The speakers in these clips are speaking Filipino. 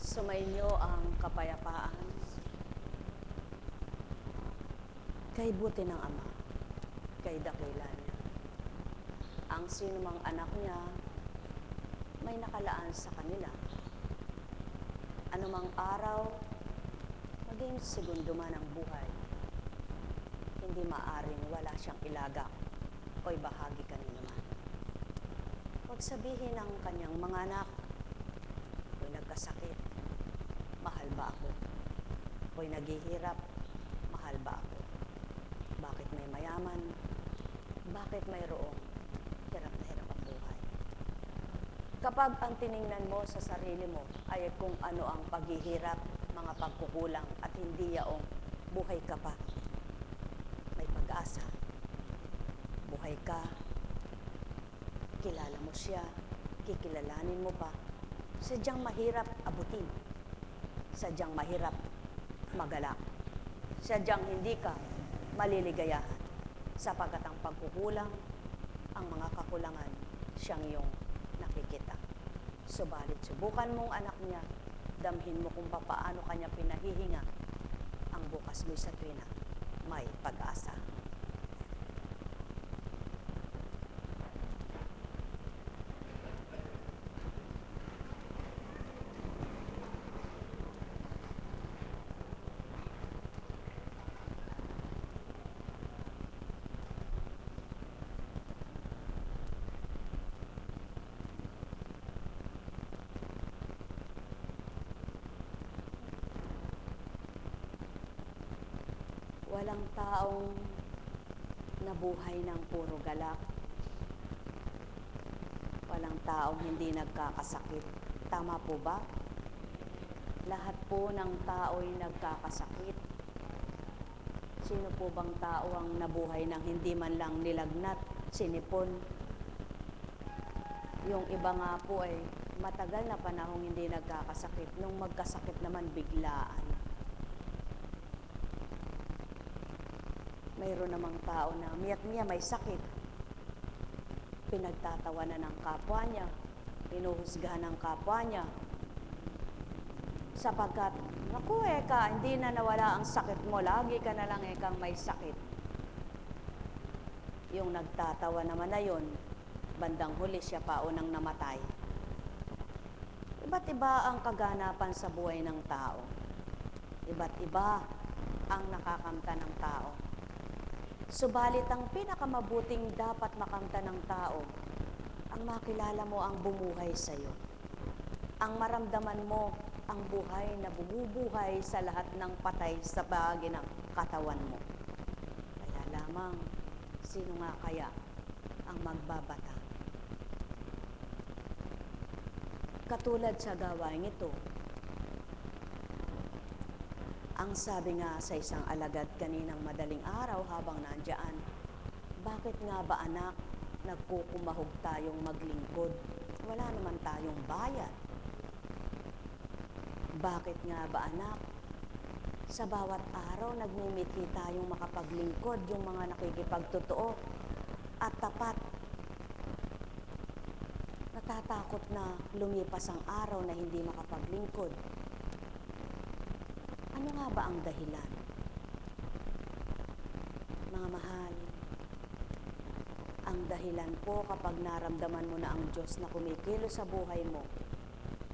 Sumainyo ang kapayapaan kay buti ng Ama, kay dakila niya. Ang sinumang anak niya may nakalaan sa kanila. Anumang araw, maging segundo man ang buhay, hindi maaring wala siyang ilagak o'y bahagi kanino man. Huwag sabihin ng kanyang mga anak, ako'y nagkasakit, mahal ba ako? Ako'y naghihirap, mahal ba ako? Bakit may mayaman? Bakit mayroong hirap na hirap ang buhay? Kapag ang tiningnan mo sa sarili mo ay kung ano ang paghihirap, mga pagkukulang at hindi yaong buhay ka pa, may pag-asa. Buhay ka, kilala mo siya, kikilalanin mo pa, sadyang mahirap abutin, sadyang mahirap magalak, sadyang hindi ka maliligayahan, sapagkat ang pagkukulang, ang mga kakulangan, siyang iyong nakikita. Subalit subukan mong anak niya, damhin mo kung paano kanya pinahihinga, ang bukas mo'y sa tuwina, may pag-asa. Walang taong nabuhay ng puro galak. Walang taong hindi nagkakasakit. Tama po ba? Lahat po ng tao'y nagkakasakit. Sino po bang tao ang nabuhay ng hindi man lang nilagnat, sinipon? Yung iba nga po ay matagal na panahong hindi nagkakasakit. Nung magkasakit naman biglaan. Mayroon namang tao na miyak-miya may sakit. Pinagtatawanan ng kapwa niya, hinuhusgahan ng kapwa niya. Sapagkat, naku eka, hindi na nawala ang sakit mo, lagi ka na lang ekang may sakit. Yung nagtatawa naman na yun, bandang huli siya pa unang namatay. Iba't iba ang kaganapan sa buhay ng tao. Iba't iba ang nakakamta ng tao. Subalit ang pinakamabuting dapat makamta ng tao, ang makilala mo ang bumuhay sa iyo. Ang maramdaman mo ang buhay na bumubuhay sa lahat ng patay sa bahagi ng katawan mo. Kaya lamang, sino nga kaya ang magbabata? Katulad sa gawain ito, ang sabi nga sa isang alagad kaninang madaling araw habang nandiyan, bakit nga ba anak, nagkukumahog tayong maglingkod? Wala naman tayong bayad. Bakit nga ba anak, sa bawat araw nagmimiti tayong makapaglingkod, yung mga nakikipagtotoo at tapat? Natatakot na lumipas ang araw na hindi makapaglingkod. Ano nga ba ang dahilan? Mga mahal, ang dahilan po kapag naramdaman mo na ang Diyos na kumikilos sa buhay mo,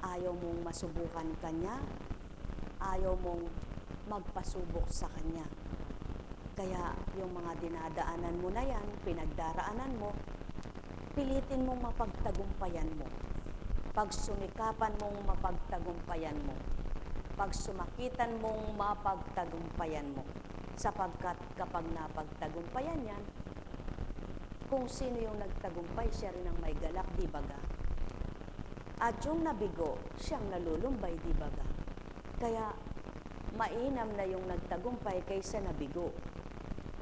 ayaw mong masubukan Kanya, ayaw mong magpasubok sa Kanya. Kaya yung mga dinadaanan mo na yan, pinagdaraanan mo, pilitin mong mapagtagumpayan mo. Pagsumikapan mong mapagtagumpayan mo. Pagsumakitan mong mapagtagumpayan mo. Sapagkat kapag napagtagumpayan yan, kung sino yung nagtagumpay, siya rin ang may galak, di baga? At yung nabigo, siyang nalulumbay, di baga? Kaya, mainam na yung nagtagumpay kaysa nabigo.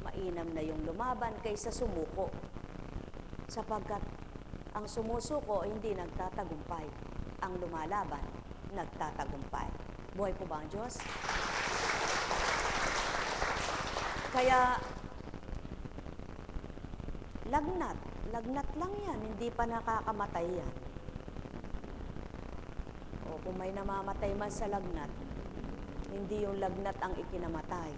Mainam na yung lumaban kaysa sumuko. Sapagkat ang sumusuko hindi nagtatagumpay. Ang lumalaban, nagtatagumpay. Buhay po ba ang Diyos? Kaya, lagnat lang yan, hindi pa nakakamatay yan. O kung may namamatay man sa lagnat, hindi yung lagnat ang ikinamatay.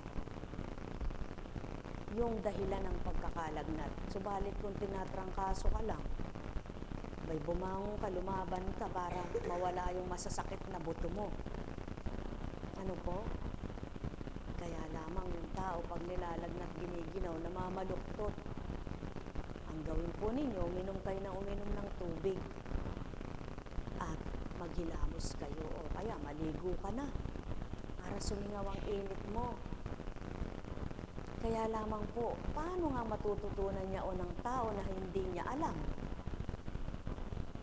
Yung dahilan ng pagkakalagnat. Subalit kung tinatrangkaso ka lang, may bumangon ka, lumaban ka para mawala yung masasakit na buto mo. Ano po? Kaya lamang yung tao pag nilalagnat giniginaw, namamaluktot. Ang gawin po ninyo, uminom kayo na uminom ng tubig. At maghilamos kayo o kaya maligo ka na para sumingaw ang init mo. Kaya lamang po, paano nga matututunan niya o ng tao na hindi niya alam?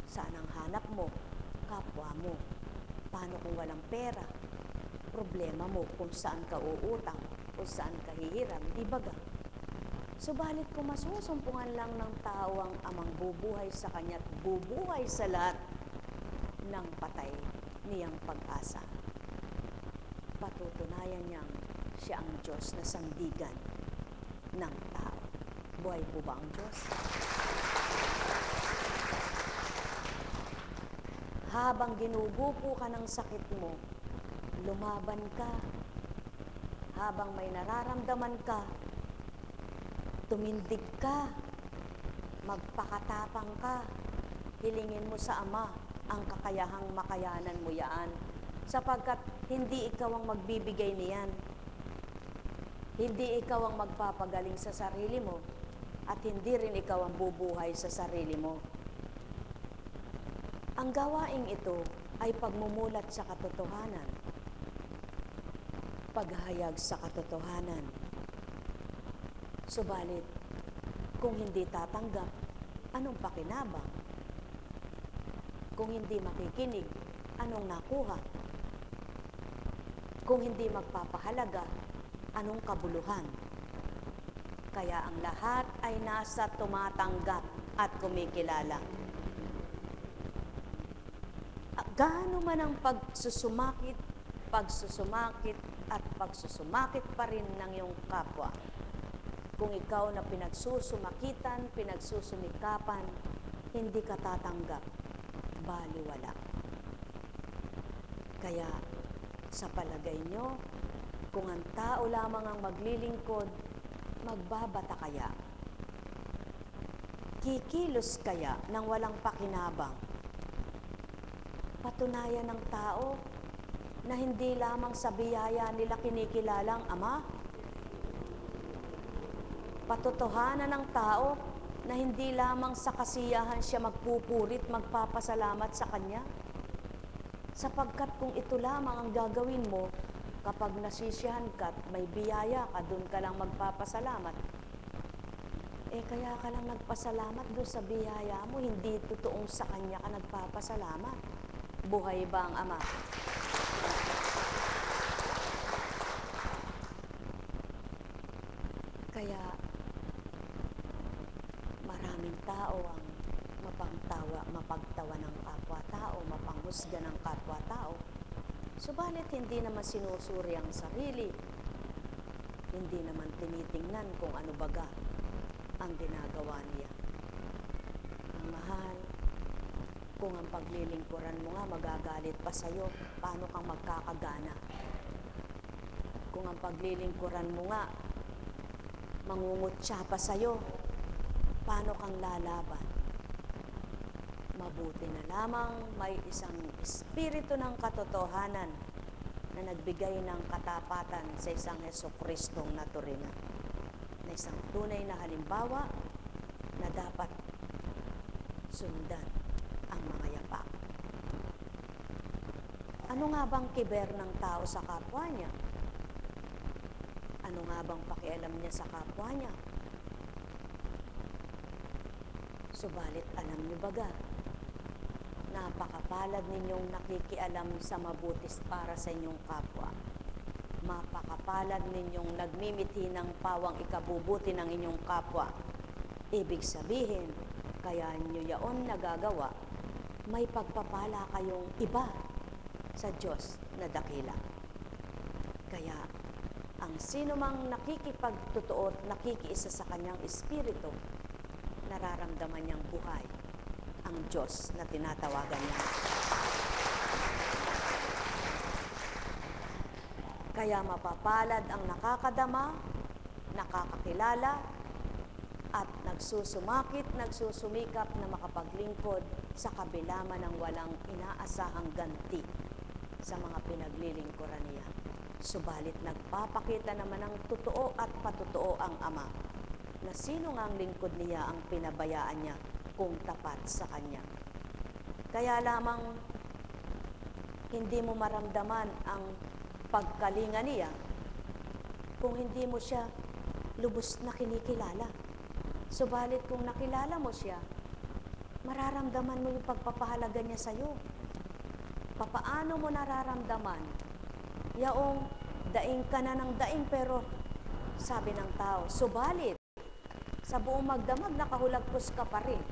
Saan ang hanap mo? Kapwa mo. Paano kung walang pera? Problema mo kung saan ka uutang, kung saan ka hihiram, di ba ga? Subalit kung masusumpungan lang ng tao ang amang bubuhay sa kanya at bubuhay sa lahat ng patay niyang pag-asa, patutunayan niyang siya ang Diyos na sandigan ng tao. Buhay po ba ang Diyos? Habang ginugupo ka ng sakit mo, lumaban ka. Habang may nararamdaman ka, tumindig ka, magpakatapang ka, hilingin mo sa Ama ang kakayahang makayanan mo yan, sapagkat hindi ikaw ang magbibigay niyan. Hindi ikaw ang magpapagaling sa sarili mo, at hindi rin ikaw ang bubuhay sa sarili mo. Ang gawaing ito ay pagmumulat sa katotohanan, paghahayag sa katotohanan. Subalit, kung hindi tatanggap, anong pakinabang? Kung hindi makikinig, anong nakuha? Kung hindi magpapahalaga, anong kabuluhan? Kaya ang lahat ay nasa tumatanggap at kumikilala. Gaano man ang pagsusumakit at pagsusumakit pa rin ng iyong kapwa. Kung ikaw na pinagsusumakitan, pinagsusumikapan, hindi ka tatanggap, baliwala. Kaya sa palagay nyo, kung ang tao lamang ang maglilingkod, magbabata kaya? Kikilos kaya nang walang pakinabang? Patunayan ng tao na hindi lamang sa biyaya nila kinikilalang Ama. Patotohanan ng tao na hindi lamang sa kasiyahan siya magpupurit, magpapasalamat sa Kanya. Sapagkat kung ito lamang ang gagawin mo, kapag nasisiyahan ka at may biyaya ka, doon ka lang magpapasalamat. Kaya ka lang nagpasalamat doon sa biyaya mo, hindi totoong sa Kanya ka nagpapasalamat. Buhay ba ang Ama? Kaya maraming tao ang mapagtawa ng kapwa-tao, mapanghusga ng kapwa-tao. Subalit hindi naman sinusuri ang sarili. Hindi naman tinitingnan kung ano baga ang ginagawa niya. Ang mahal, kung ang paglilingkuran mo nga magagalit pa sa'yo, paano kang magkakagana? Kung ang paglilingkuran mo nga mangungutya pa sa'yo, paano kang lalaban? Mabuti na lamang may isang espiritu ng katotohanan na nagbigay ng katapatan sa isang Jesucristong naturina, na isang tunay na halimbawa na dapat sundan ang mga yapak. Ano nga bang kiber ng tao sa kapwa niya? Ano nga bang pakialam niya sa kapwa niya? Subalit alam niyo baga, napakapalad ninyong nakikialam sa mabutis para sa inyong kapwa. Mapakapalad ninyong nagmimithi ng pawang ikabubuti ng inyong kapwa. Ibig sabihin, kaya nyo yaon nagagawa, may pagpapala kayong iba sa Diyos na dakila. Kaya, ang sino mang nakikipagtotoo at nakikiisa sa kanyang espiritu, nararamdaman niyang buhay ang Diyos na tinatawagan niya. Kaya mapapalad ang nakakadama, nakakakilala, at nagsusumakit, nagsusumikap na makapaglingkod sa kabila man ng walang inaasahang ganti sa mga pinaglilingkuran niya. Subalit nagpapakita naman ng totoo at patotoo ang Ama na sino nga ang lingkod niya ang pinabayaan niya kung tapat sa Kanya. Kaya lamang hindi mo maramdaman ang pagkalinga niya kung hindi mo siya lubos na kinikilala. Subalit kung nakilala mo siya, mararamdaman mo yung pagpapahalaga niya sa'yo. Papaano mo nararamdaman? Yaong daing ka na ng daing pero sabi ng tao, subalit sa buong magdamag nakahulagpos ka pa rin.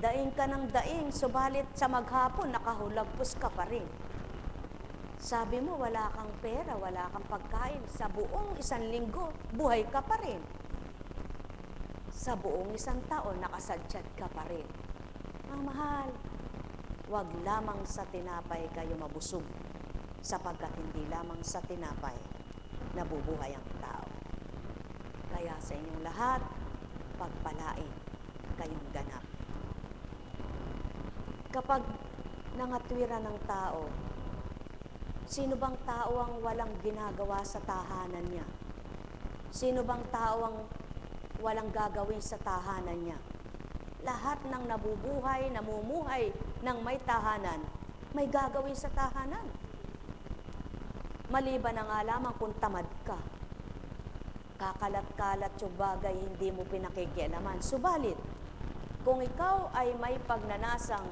Daing ka ng daing, subalit sa maghapon nakahulagpos ka pa rin. Sabi mo wala kang pera, wala kang pagkain, sa buong isang linggo, buhay ka pa rin. Sa buong isang taon, nakasadyat ka pa rin. Ang mahal, wag lamang sa tinapay kayo mabusog, sapagkat hindi lamang sa tinapay nabubuhay ang tao. Kaya sa inyong lahat, pagpalain kayong ganap. Kapag nangatwiran ng tao, sino bang tao ang walang ginagawa sa tahanan niya? Sino bang tao ang walang gagawin sa tahanan niya? Lahat ng nabubuhay, namumuhay ng may tahanan, may gagawin sa tahanan. Maliban na nga lamang kung tamad ka. Kakalat-kalat yung bagay, hindi mo pinakikialaman. Subalit, kung ikaw ay may pagnanasang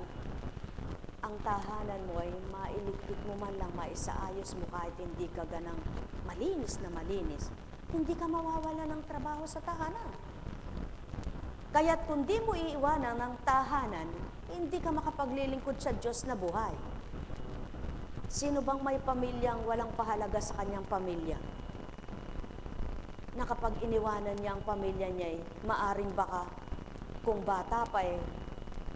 ang tahanan mo ay mailigpit mo man lang, maisaayos mo kahit hindi ka ganang malinis na malinis, hindi ka mawawala ng trabaho sa tahanan. Kaya't kung di mo iiwanan ng tahanan, hindi ka makapaglilingkod sa Diyos na buhay. Sino bang may pamilyang walang pahalaga sa kanyang pamilya? Na kapag iniwanan niya ang pamilya niya, maaring baka kung bata pa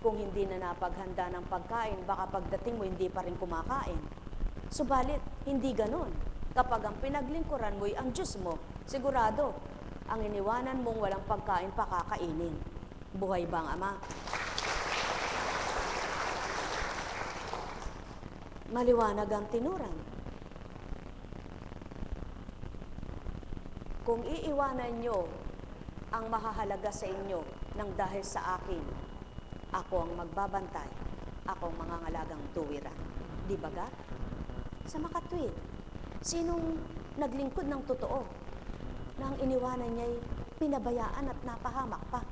kung hindi na napaghanda ng pagkain, baka pagdating mo hindi pa rin kumakain. Subalit, hindi ganon. Kapag ang pinaglingkuran mo'y ang Diyos mo, sigurado, ang iniwanan mong walang pagkain, pakakainin. Buhay ba ang Ama? Maliwanag ang tinuran. Kung iiwanan nyo ang mahahalaga sa inyo nang dahil sa akin, ako ang magbabantay, ako ang mangangalagang tuwiran. Di ba ga? Sa makatwid, sinong naglingkod ng totoo na ang iniwanan niya'y pinabayaan at napahamak pa?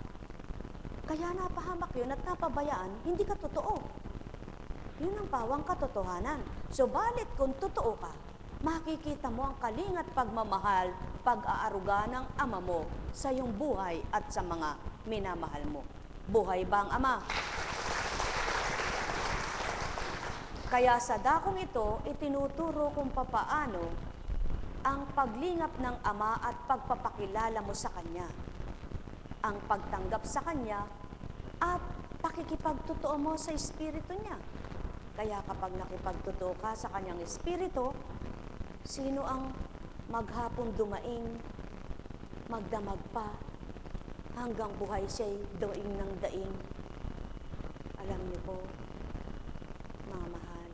Kaya napahamak yun at napabayaan, hindi ka totoo. Yun ang pawang katotohanan. Subalit kung totoo ka, makikita mo ang kalingat pagmamahal, pag-aaruga ng Ama mo sa iyong buhay at sa mga minamahal mo. Buhay ba ang Ama? Kaya sa dakong ito, itinuturo kung papaano ang paglingap ng Ama at pagpapakilala mo sa Kanya, ang pagtanggap sa Kanya at pakikipagtotoo mo sa Espiritu niya. Kaya kapag nakipagtotoo ka sa Kanyang Espiritu, sino ang maghapon dumaing, magdamag pa, hanggang buhay siya'y daing ng daing? Alam niyo po, mga mahal,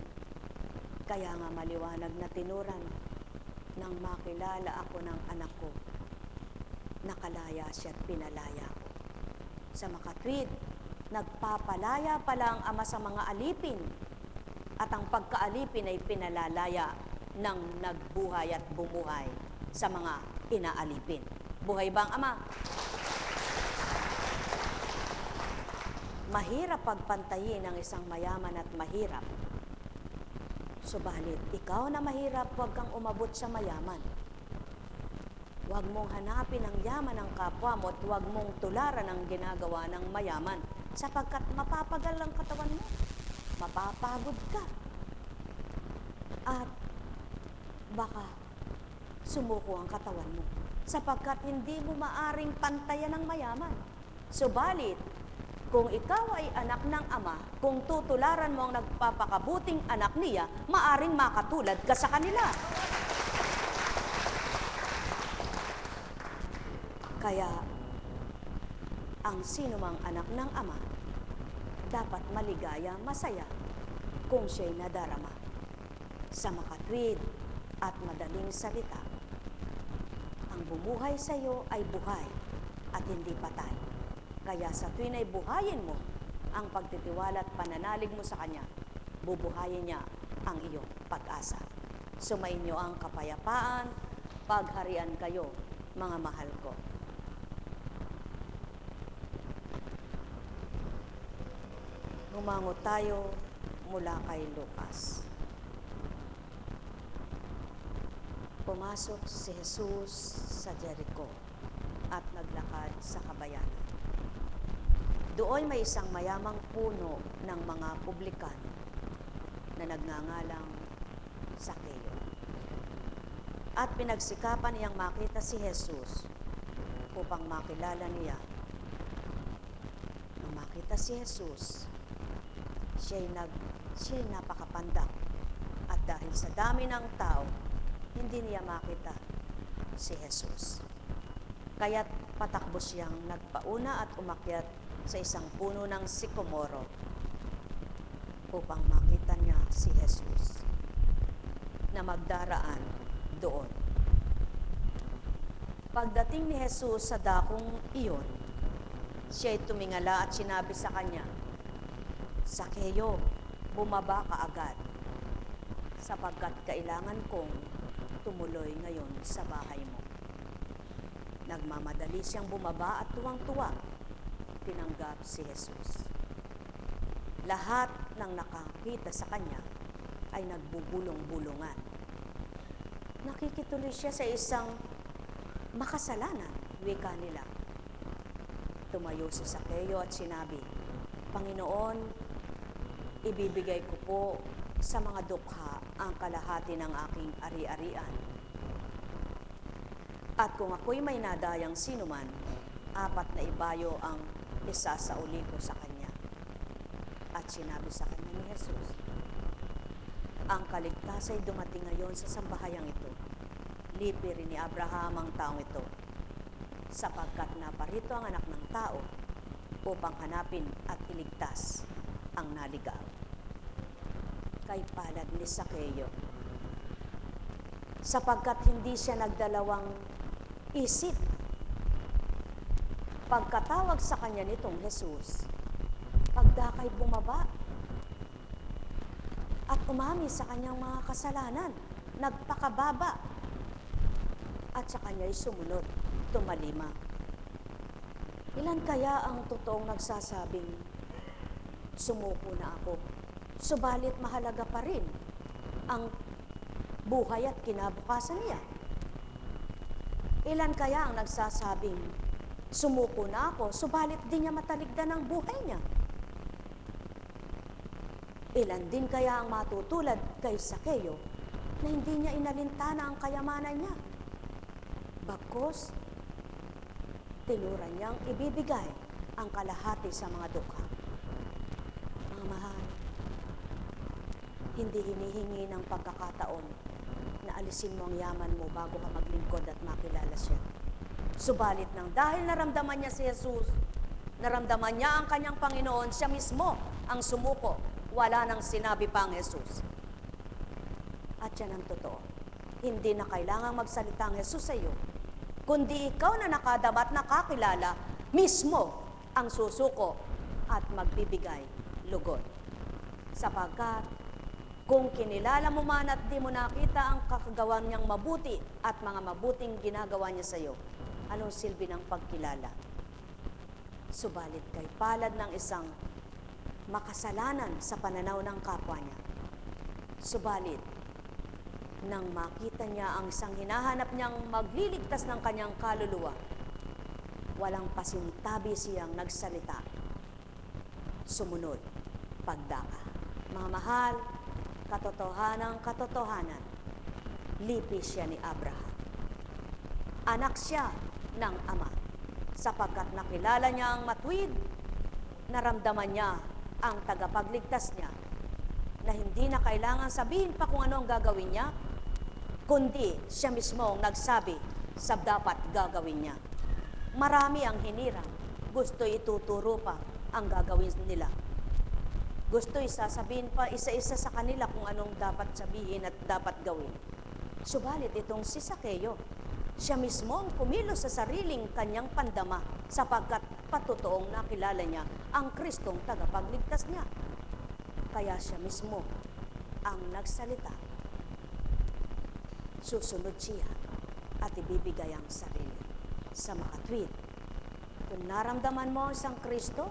kaya nga maliwanag na tinuran nang makilala ako ng anak ko, nakalaya siya't pinalaya ko. Sa makatwid, nagpapalaya pala ang Ama sa mga alipin, at ang pagkaalipin ay pinalalaya ng nagbuhay at bumuhay sa mga inaalipin. Buhay ba ang Ama? Mahirap pagpantayin ang isang mayaman at mahirap. Subalit, ikaw na mahirap, huwag kang umabot sa mayaman. Huwag mong hanapin ang yaman ng kapwa mo at huwag mong tularan ang ginagawa ng mayaman, sapagkat mapapagal ang katawan mo, mapapagod ka, at baka sumuko ang katawan mo, sapagkat hindi mo maaring pantayan ng mayaman. Subalit, kung ikaw ay anak ng Ama, kung tutularan mo ang nagpapakabuting anak niya, maaring makatulad ka sa kanila. Kaya, ang sinumang anak ng Ama, dapat maligaya, masaya, kung siya'y nadarama. Sa makatwid at madaling salita, ang bumuhay sa iyo ay buhay at hindi patay. Kaya sa tuwin ay buhayin mo ang pagtitiwala at pananalig mo sa Kanya, bubuhayin niya ang iyong pag-asa. Sumainyo ang kapayapaan, pagharian kayo, mga mahal ko. Humango tayo mula kay Lucas. Pumasok si Jesus sa Jericho at naglakad sa kabayanan. Doon may isang mayamang puno ng mga publikan na nagngangalang Sakeo. At pinagsikapan niyang makita si Jesus upang makilala niya. Nang makita si Jesus, siya'y napakapandak. At dahil sa dami ng tao, hindi niya makita si Jesus. Kaya't patakbo siyang nagpauna at umakyat sa isang puno ng sikomoro upang makita niya si Jesus na magdaraan doon. Pagdating ni Jesus sa dakong iyon, siya'y tumingala at sinabi sa kanya, Sakeo, bumaba ka agad, sapagkat kailangan kong tumuloy ngayon sa bahay mo. Nagmamadali siyang bumaba at tuwang-tuwa, tinanggap si Jesus. Lahat ng nakakita sa kanya ay nagbubulong-bulungan. Nakikituloy siya sa isang makasalanan, wika nila. Tumayo si Sakeo at sinabi, Panginoon, ibibigay ko po sa mga dukha ang kalahati ng aking ari-arian. At kung ako'y may nadayang sinuman, 4 na ibayo ang isasauli ko sa kanya. At sinabi sa kanya ni Jesus, ang kaligtasan ay dumating ngayon sa sambahayang ito. Lipi rin ni Abraham ang taong ito, sapagkat naparito ang anak ng tao upang hanapin at iligtas ang naligaw. Kay palad ni Sakeo, sapagkat hindi siya nagdalawang isip. Pagkatawag sa kanya nitong Jesus, pagdakay bumaba at umami sa kanyang mga kasalanan, nagpakababa at sa kanya'y sumunod, tumalima. Ilan kaya ang totoong nagsasabing, sumuko na ako, subalit mahalaga pa rin ang buhay at kinabukasan niya? Ilan kaya ang nagsasabing, sumuko na ako, subalit di niya mataligdan ang buhay niya? Ilan din kaya ang matutulad kay Sakeo na hindi niya inalintana ang kayamanan niya? Bagkus, tinuran niyang ibibigay ang kalahati sa mga dukha. Mga mahal, hindi hinihingi ng pagkakataon na alisin mo ang yaman mo bago ka maglingkod at makilala siya. Subalit nang dahil naramdaman niya si Jesus, naramdaman niya ang kanyang Panginoon, siya mismo ang sumuko. Wala nang sinabi pa ang Jesus. At yan ang totoo. Hindi na kailangang magsalita ang Jesus sa iyo, kundi ikaw na nakadama at nakakilala, mismo ang susuko at magbibigay lugod. Sapagkat kung kinilala mo man at di mo nakita ang kakagawa niyang mabuti at mga mabuting ginagawa niya sa iyo, anong silbi ng pagkilala? Subalit kay palad ng isang makasalanan sa pananaw ng kapwa niya. Subalit, nang makita niya ang isang hinahanap niyang magliligtas ng kanyang kaluluwa, walang pasintabi siyang nagsalita. Sumunod, pagdaka. Mga mahal, katotohanan, lipi siya ni Abraham. Anak siya ng Ama, sapagkat nakilala niya ang matuwid, naramdaman niya ang tagapagligtas niya, na hindi na kailangan sabihin pa kung ano ang gagawin niya, kundi siya mismo ang nagsabi sa dapat gagawin niya. Marami ang hinirang. Gusto ituturo pa ang gagawin nila. Gusto isasabihin pa isa-isa sa kanila kung anong dapat sabihin at dapat gawin. Subalit itong si Sakeo, siya mismo ang kumilos sa sariling kanyang pandama sapagkat patutoong nakilala niya ang Kristong tagapagligtas niya. Kaya siya mismo ang nagsalita. Susunod siya at ibibigay ang sarili sa makatwid. Kung naramdaman mo isang Kristo,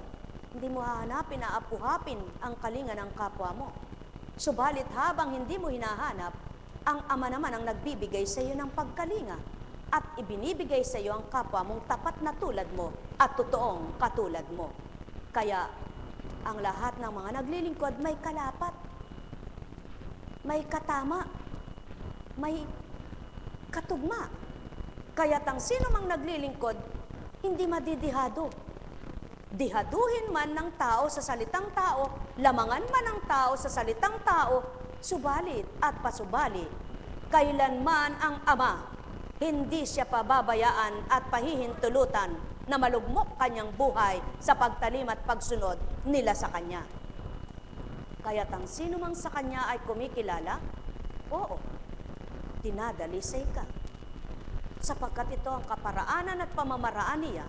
hindi mo hahanapin na apuhapin ang kalinga ng kapwa mo. Subalit habang hindi mo hinahanap, ang Ama naman ang nagbibigay sa iyo ng pagkalinga at ibinibigay sa iyo ang kapwa mong tapat na tulad mo at totoong katulad mo. Kaya ang lahat ng mga naglilingkod may kalapat, may katama, may katugma. Kaya't ang sino mang naglilingkod, hindi madidihado. Dihaduhin man ng tao sa salitang tao, lamangan man ng tao sa salitang tao, subalit at pasubali, kailanman ang Ama, hindi siya pababayaan at pahihintulutan na malugmok kanyang buhay sa pagtalim at pagsunod nila sa Kanya. Kaya't ang sino mang sa Kanya ay kumikilala, oo, dinadalisay ka. Sapagkat ito ang kaparaanan at pamamaraan niya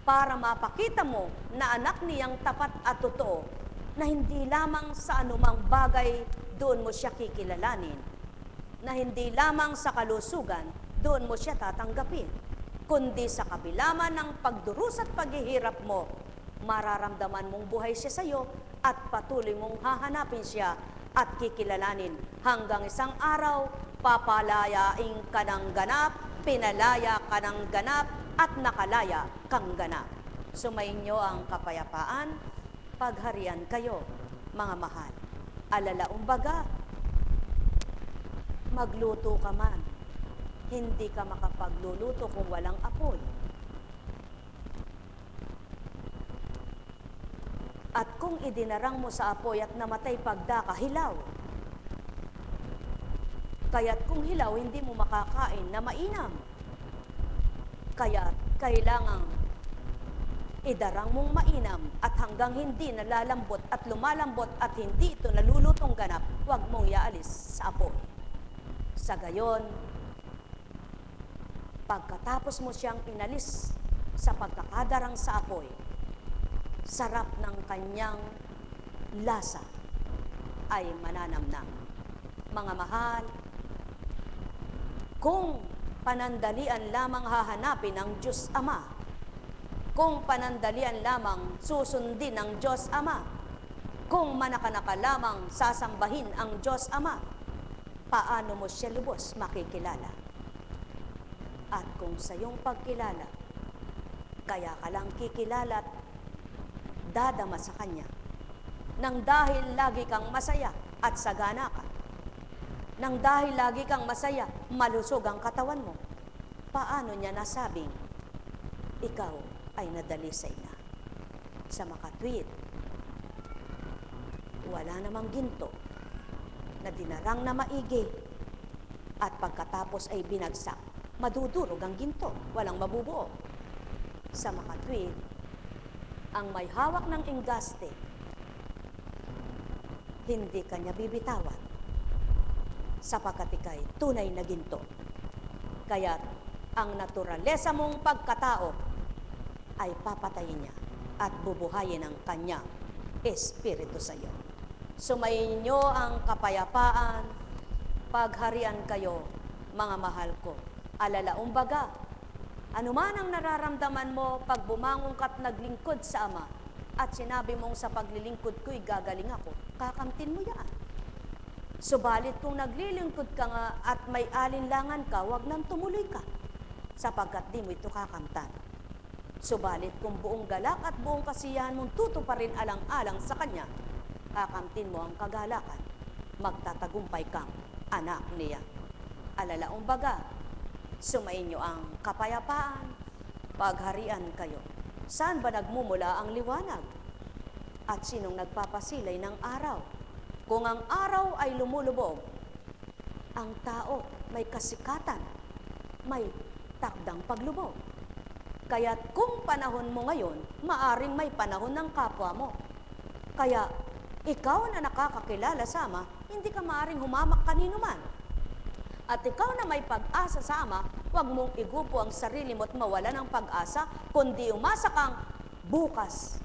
para mapakita mo na anak niyang tapat at totoo, na hindi lamang sa anumang bagay doon mo siya kikilalanin, na hindi lamang sa kalusugan doon mo siya tatanggapin, kundi sa kabilaman ng pagdurusa at paghihirap mo, mararamdaman mong buhay siya sa iyo at patuloy mong hahanapin siya at kikilalanin hanggang isang araw, papalayain ka ng ganap, pinalaya ka ng ganap, at nakalaya kang ganap. Sumainyo ang kapayapaan, pagharian kayo, mga mahal. Alalaumbaga, magluto ka man, hindi ka makapagluluto kung walang apoy. At kung idinarang mo sa apoy at namatay pagdaka, hilaw. Kaya't kung hilaw, hindi mo makakain na mainam. Kaya kailangang idarang mong mainam at hanggang hindi nalalambot at lumalambot at hindi ito nalulutong ganap, huwag mong iaalis sa apoy. Sa gayon, pagkatapos mo siyang inalis sa pagkakadarang sa apoy, sarap ng kanyang lasa ay mananamnam. Mga mahal, kung panandalian lamang hahanapin ang Diyos Ama, kung panandalian lamang susundin ang Diyos Ama, kung manakanaka lamang sasambahin ang Diyos Ama, paano mo siya lubos makikilala? At kung sa iyong pagkilala, kaya ka lang kikilala at dadama sa Kanya, nang dahil lagi kang masaya at sagana ka, nang dahil lagi kang masaya, malusog ang katawan mo, paano niya nasabing, ikaw ay nadalisay na? Sa makatwid, wala namang ginto na dinarang na maigi at pagkatapos ay binagsak, madudurog ang ginto, walang mabubuo. Sa makatwid, ang may hawak ng enggaste, hindi kanya bibitawan, sapagkat ika'y tunay na ginto. Kaya't ang naturalesa mong pagkatao ay papatayin niya at bubuhayin ang kanyang espiritu sa iyo. Sumayin niyo ang kapayapaan, pagharian kayo, mga mahal ko. Alalaumbaga, anuman ang nararamdaman mo pag bumangon ka't naglingkod sa Ama at sinabi mong sa paglilingkod ko'y gagaling ako, kakamtin mo yan. Subalit kung naglilingkod ka nga at may alinlangan ka, huwag nang tumuloy ka, sapagkat di mo ito kakamtan. Subalit kung buong galak at buong kasiyahan mong tutuparin alang-alang sa Kanya, kakamtin mo ang kagalakan, magtatagumpay kang anak niya. Alalaumbaga, sumainyo ang kapayapaan, pagharian kayo. Saan ba nagmumula ang liwanag? At sinong nagpapasilay ng araw? Kung ang araw ay lumulubog, ang tao may kasikatan, may takdang paglubog. Kaya't kung panahon mo ngayon, maaring may panahon ng kapwa mo. Kaya ikaw na nakakakilala sa Ama, hindi ka maaring humamak kanino man. At ikaw na may pag-asa sa Ama, huwag mong igupo ang sarili mo at mawala ng pag-asa, kundi umasa kang bukas.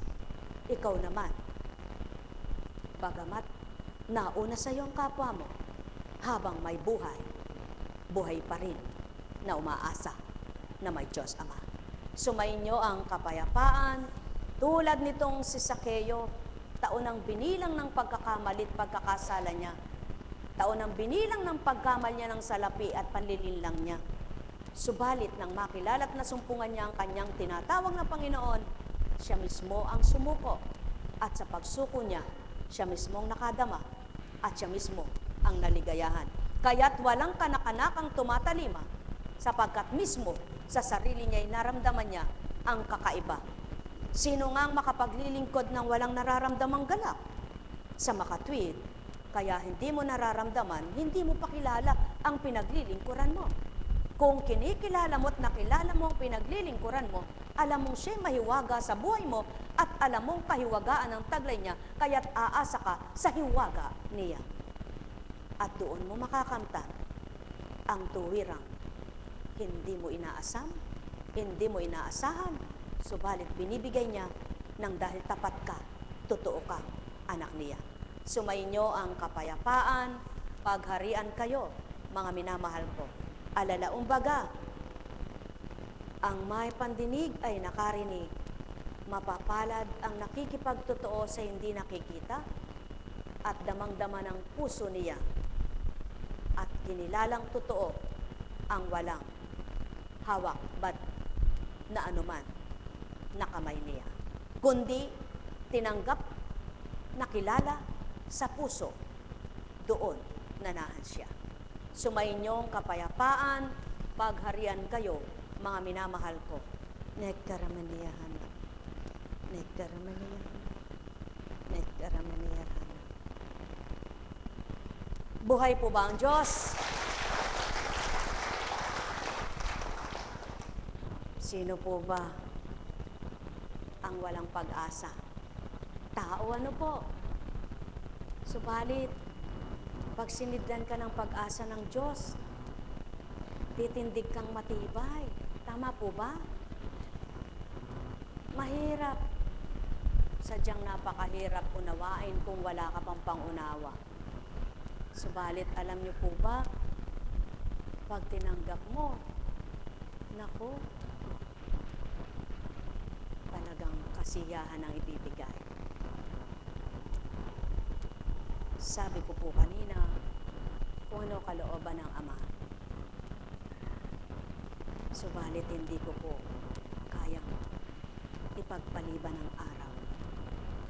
Ikaw naman, bagamat nauna sa iyo ang kapwa mo, habang may buhay, buhay pa rin na umaasa na may Diyos Ama. Sumainyo ang kapayapaan, tulad nitong si Sakeo, taon ang binilang ng pagkakamali at pagkakasala niya. Taon ang binilang ng pagkamal niya ng salapi at panlilinlang niya. Subalit nang makilala at nasumpungan niya ang kanyang tinatawag na Panginoon, siya mismo ang sumuko. At sa pagsuko niya, siya mismo ang nakadama. At siya mismo ang naligayahan. Kaya't walang kanak-kanakang tumatalima, sapagkat mismo sa sarili niya ay naramdaman niya ang kakaiba. Sino nga ang makapaglilingkod ng walang nararamdamang galak? Sa makatwid, kaya hindi mo nararamdaman, hindi mo pakilala ang pinaglilingkuran mo. Kung kinikilala mo at nakilala mo ang pinaglilingkuran mo, alam mong siya'y mahiwaga sa buhay mo at alam mong kahiwagaan ang taglay niya, kaya't aasa ka sa hiwaga niya. At doon mo makakamtan ang tuwirang hindi mo inaasam, hindi mo inaasahan, subalit binibigay niya nang dahil tapat ka, totoo ka, anak niya. Sumainyo ang kapayapaan, pagharian kayo, mga minamahal ko. Alalaong baga, ang may pandinig ay nakarinig, mapapalad ang nakikipagtotoo sa hindi nakikita, at damang-dama ng puso niya, at kinilalang totoo ang walang hawak bat na anuman na kamay niya, kundi tinanggap, nakilala sa puso, doon nanahan siya. Sumainyong kapayapaan, pagharian kayo, mga minamahal ko. Nektaramaniyahan, nektaramaniyahan, nektaramaniyahan. Buhay po ba ang Diyos? Sino po ba ang walang pag-asa? Tao ano po? Subalit, pag sinidlan ka ng pag-asa ng Diyos, titindig kang matibay. Tama po ba? Mahirap. Sadyang napakahirap unawain kung wala ka pang pangunawa. Subalit, alam niyo po ba, pag tinanggap mo, naku, talagang kasiyahan ang ibibigay. Sabi ko po kanina, kung ano kalooban ng Ama. Subalit hindi ko po kayang ipagpaliban ng araw.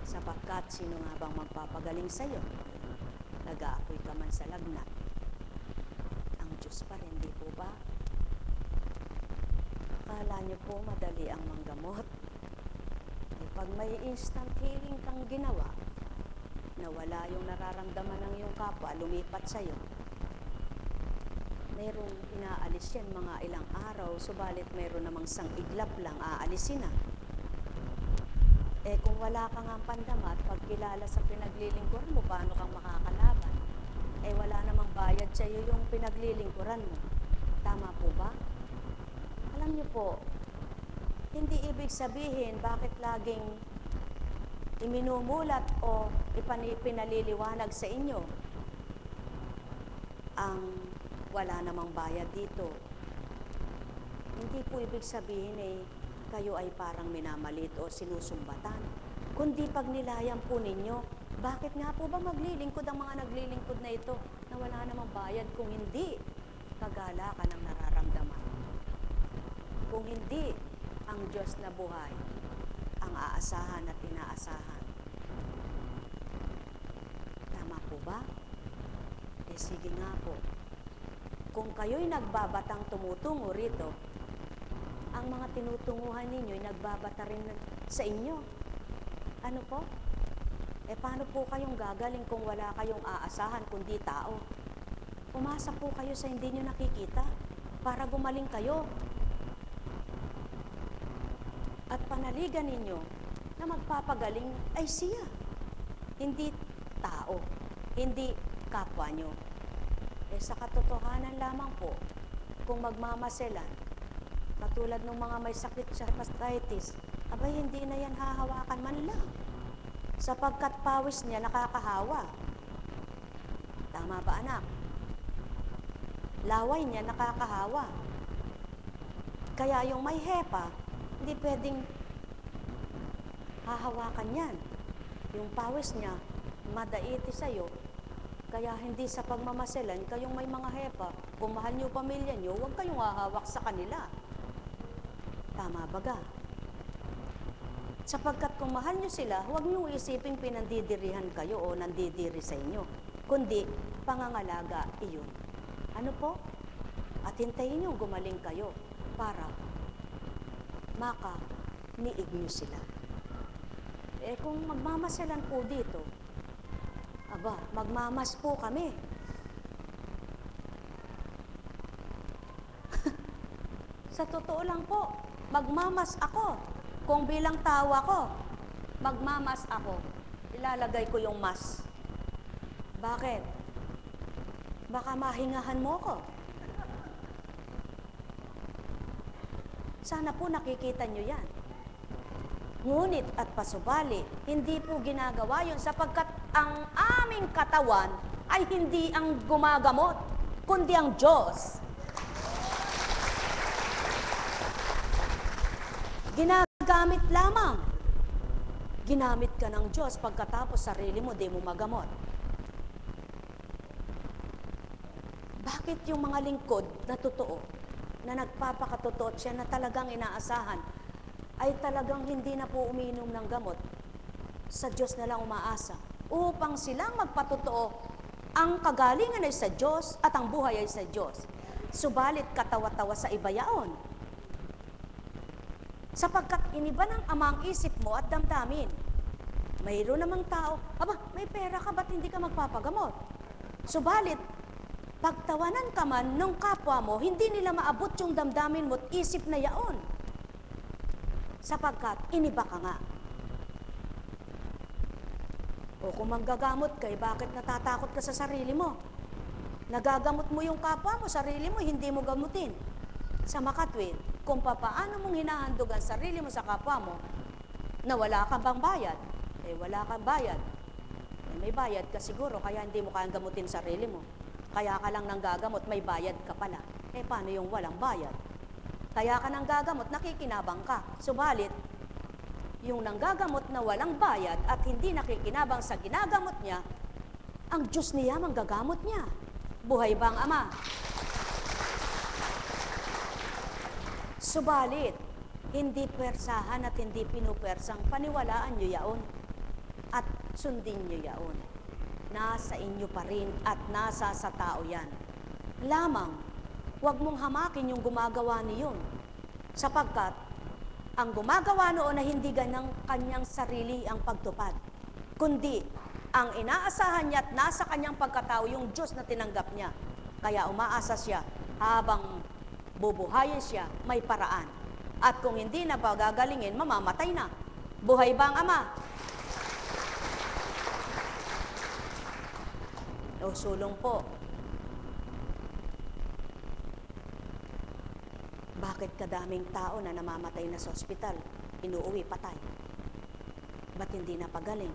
Sapagkat sino nga bang magpapagaling sa iyo? Nag-aapoy ka man sa lagnat. Ang Diyos pa rin, di po ba? Akala niyo po madali ang manggamot. Pag may instant healing kang ginawa, na wala yung nararamdaman ng iyong kapwa, lumipat sa'yo, mayroong inaalis yan mga ilang araw, subalit mayroon namang sang iglap lang, aalisin na. Kung wala kang ang pandama at pagkilala sa pinaglilingkuran mo, paano kang makakalaban? Wala namang bayad sa'yo yung pinaglilingkuran mo. Tama po ba? Alam niyo po, hindi ibig sabihin bakit laging iminumulat o ipinaliliwanag sa inyo ang wala namang bayad dito. Hindi po ibig sabihin kayo ay parang minamalit o sinusumbatan. Kundi pag nilayan po ninyo, bakit nga po ba maglilingkod ang mga naglilingkod na ito na wala namang bayad kung hindi kagalakan ang nararamdaman? Kung hindi ang Diyos na buhay ang aasahan at inaasahan. Tama po ba? Sige nga po. Kung kayo'y nagbabatang tumutungo rito, ang mga tinutunguhan ninyo'y nagbabata rin sa inyo. Ano po? Paano po kayong gagaling kung wala kayong aasahan kundi tao? Umasa po kayo sa hindi nyo nakikita para gumaling kayo. at panaligan ninyo na magpapagaling ay siya, hindi tao, hindi kapwa nyo. Sa katotohanan lamang po, kung magmamaselan, katulad ng mga may sakit sa hepatitis, abay hindi na yan hahawakan man lang, sapagkat pawis niya nakakahawa. Tama ba, anak? Laway niya nakakahawa. Kaya yung may hepa, hindi pwedeng hahawakan yan. Yung pawis niya, madaiti sa'yo. Kaya hindi sa pagmamaselan, kayong may mga hepa, kung mahal niyo pamilya niyo, huwag kayong hahawak sa kanila. Tama ba ga? Sapagkat kung mahal niyo sila, huwag niyo isiping pinandidirihan kayo o nandidiri sa inyo. Kundi, pangangalaga iyon. Ano po? At hintayin niyo gumaling kayo para maka-niig niyo sila. Kung magmamasalan po dito, aba, magmamas po kami. Sa totoo lang po, magmamas ako. Kung bilang tao ako, magmamas ako. Ilalagay ko yung mas. Bakit? Baka mahingahan mo ko. Sana po nakikita nyo yan. Ngunit at pasubali, hindi po ginagawa yun sapagkat ang aming katawan ay hindi ang gumagamot, kundi ang Diyos. Ginagamit lamang. Ginamit ka ng Diyos pagkatapos sarili mo, di mo magamot. Bakit yung mga lingkod na totoo, na nagpapakatotoo siya na talagang inaasahan, ay talagang hindi na po umiinom ng gamot, sa Diyos na lang umaasa, upang silang magpatotoo, ang kagalingan ay sa Diyos at ang buhay ay sa Diyos. Subalit katawa-tawa sa iba yaon. Sapagkat iniba ng Ama ang isip mo at damdamin. Mayroon namang tao, aba, may pera ka, ba't hindi ka magpapagamot? Subalit, pagtawanan ka man ng kapwa mo, hindi nila maabot yung damdamin mo at isip na yaon. Sapagkat iniba ka nga. O kung manggagamot ka, bakit natatakot ka sa sarili mo? Nagagamot mo yung kapwa mo, sarili mo, hindi mo gamutin. Sa makatwid, kung papaano mong hinahandog ang sarili mo sa kapwa mo, na wala kang bang bayad, wala kang bayad. May bayad ka siguro, kaya hindi mo kayang gamutin sarili mo. Kaya ka lang nang gagamot, may bayad ka pala. Paano yung walang bayad? Kaya ka nang gagamot, nakikinabang ka. Subalit, yung nanggagamot na walang bayad at hindi nakikinabang sa ginagamot niya, ang Diyos niya manggagamot niya. Buhay ba ang Ama? Subalit, hindi pwersahan at hindi pinupwersang paniwalaan niyo yaon at sundin niyo yaon. Nasa inyo pa rin at nasa sa tao yan. Lamang, huwag mong hamakin yung gumagawa niyon. Sapagkat, ang gumagawa noon na hindi ganang kanyang sarili ang pagtupad, kundi ang inaasahan niya at nasa kanyang pagkatao yung Diyos na tinanggap niya. Kaya umaasa siya habang bubuhayin siya, may paraan. At kung hindi na pagagalingin, mamamatay na. Buhay ba ang Ama? O sulong po. Bakit kadaming tao na namamatay na sa ospital, inuuwi patay? Ba't hindi na pagaling?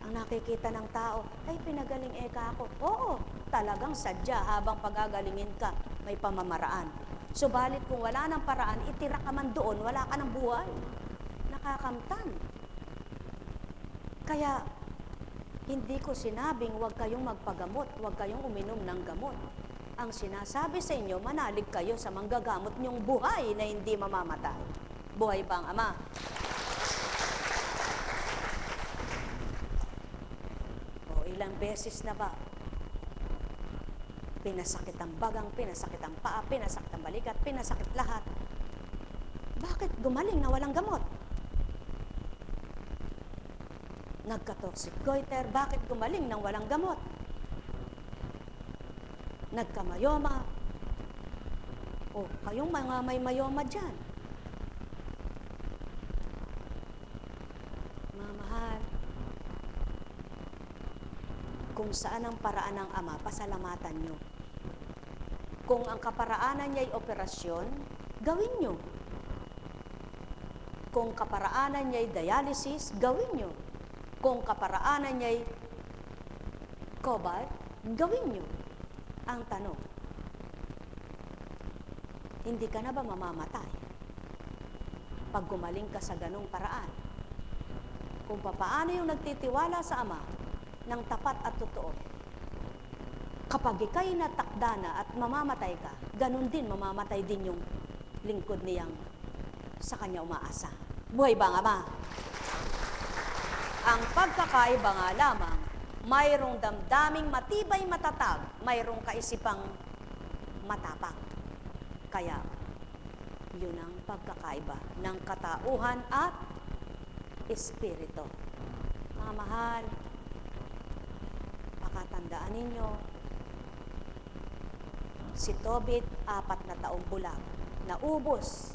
Ang nakikita ng tao, ay pinagaling ka ako. Oo, talagang sadya habang pagagalingin ka, may pamamaraan. Subalit kung wala ng paraan, itira ka man doon, wala ka ng buhay. Nakakamtan. Kaya, hindi ko sinabing huwag kayong magpagamot, huwag kayong uminom ng gamot. Ang sinasabi sa inyo, manalig kayo sa manggagamot niyong buhay na hindi mamamatay. Buhay ba ang Ama? O ilang beses na ba? Pinasakit ang bagang, pinasakit ang paa, pinasakit ang balikat, pinasakit lahat. Bakit gumaling na walang gamot? Nagka-toxic goiter, bakit gumaling nang walang gamot? Nagka-mayoma. O, kayong mga may mayoma dyan. Kung saan ang paraan ng Ama, pasalamatan nyo. Kung ang kaparaanan niya ay operasyon, gawin nyo. Kung kaparaanan niya ay dialysis, gawin nyo. Kung kaparaanan niya ay cobalt, gawin nyo. Ang tanong, hindi ka na ba mamamatay pag gumaling ka sa ganong paraan? Kung papaano yung nagtitiwala sa Ama ng tapat at totoo, kapag ika'y natakda na at mamamatay ka, ganun din, mamamatay din yung lingkod niyang sa kanya umaasa. Buhay ba ang Ama? Ang pagkakaiba nga lamang, mayroong damdaming matibay matatag, mayroong kaisipang matapang. Kaya, yun ang pagkakaiba ng katauhan at espiritu. Mga mahal, pakatandaan ninyo, si Tobit, 4 na taong bulag, naubos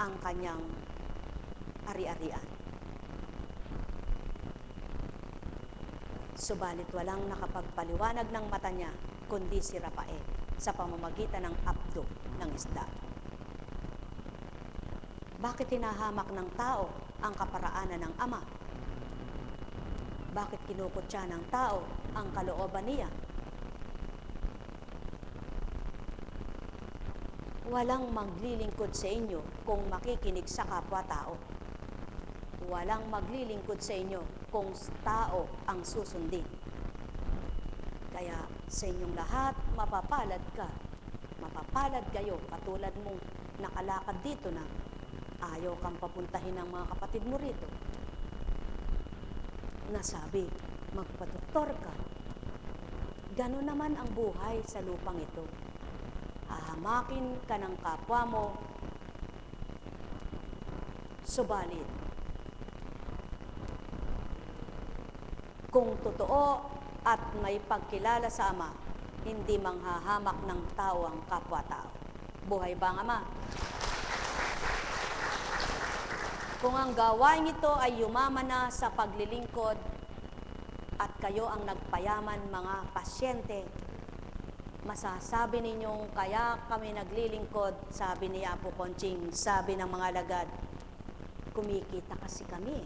ang kanyang ari-arian. Subalit walang nakapagpaliwanag ng mata niya, kundi si Rafael, sa pamamagitan ng abdo ng isda. Bakit hinahamak ng tao ang kaparaanan ng Ama? Bakit kinukutya ng tao ang kalooban niya? Walang maglilingkod sa inyo kung makikinig sa kapwa-tao. Walang maglilingkod sa inyo kung tao ang susundin. Kaya sa inyong lahat, mapapalad ka. Mapapalad kayo, katulad mong nakalakad dito na ayaw kang papuntahin ng mga kapatid mo rito. Nasabi, magpadoktor ka. Gano'n naman ang buhay sa lupang ito. Hahamakin ka ng kapwa mo, subalit, kung totoo at may pagkilala sa Ama, hindi manghahamak ng tao ang kapwa-tao. Buhay ba ang Ama? Kung ang gawain ito ay yumaman na sa paglilingkod at kayo ang nagpayaman mga pasyente, masasabi ninyong kaya kami naglilingkod, sabi ni Apo Conching, sabi ng mga alagad, kumikita kasi kami.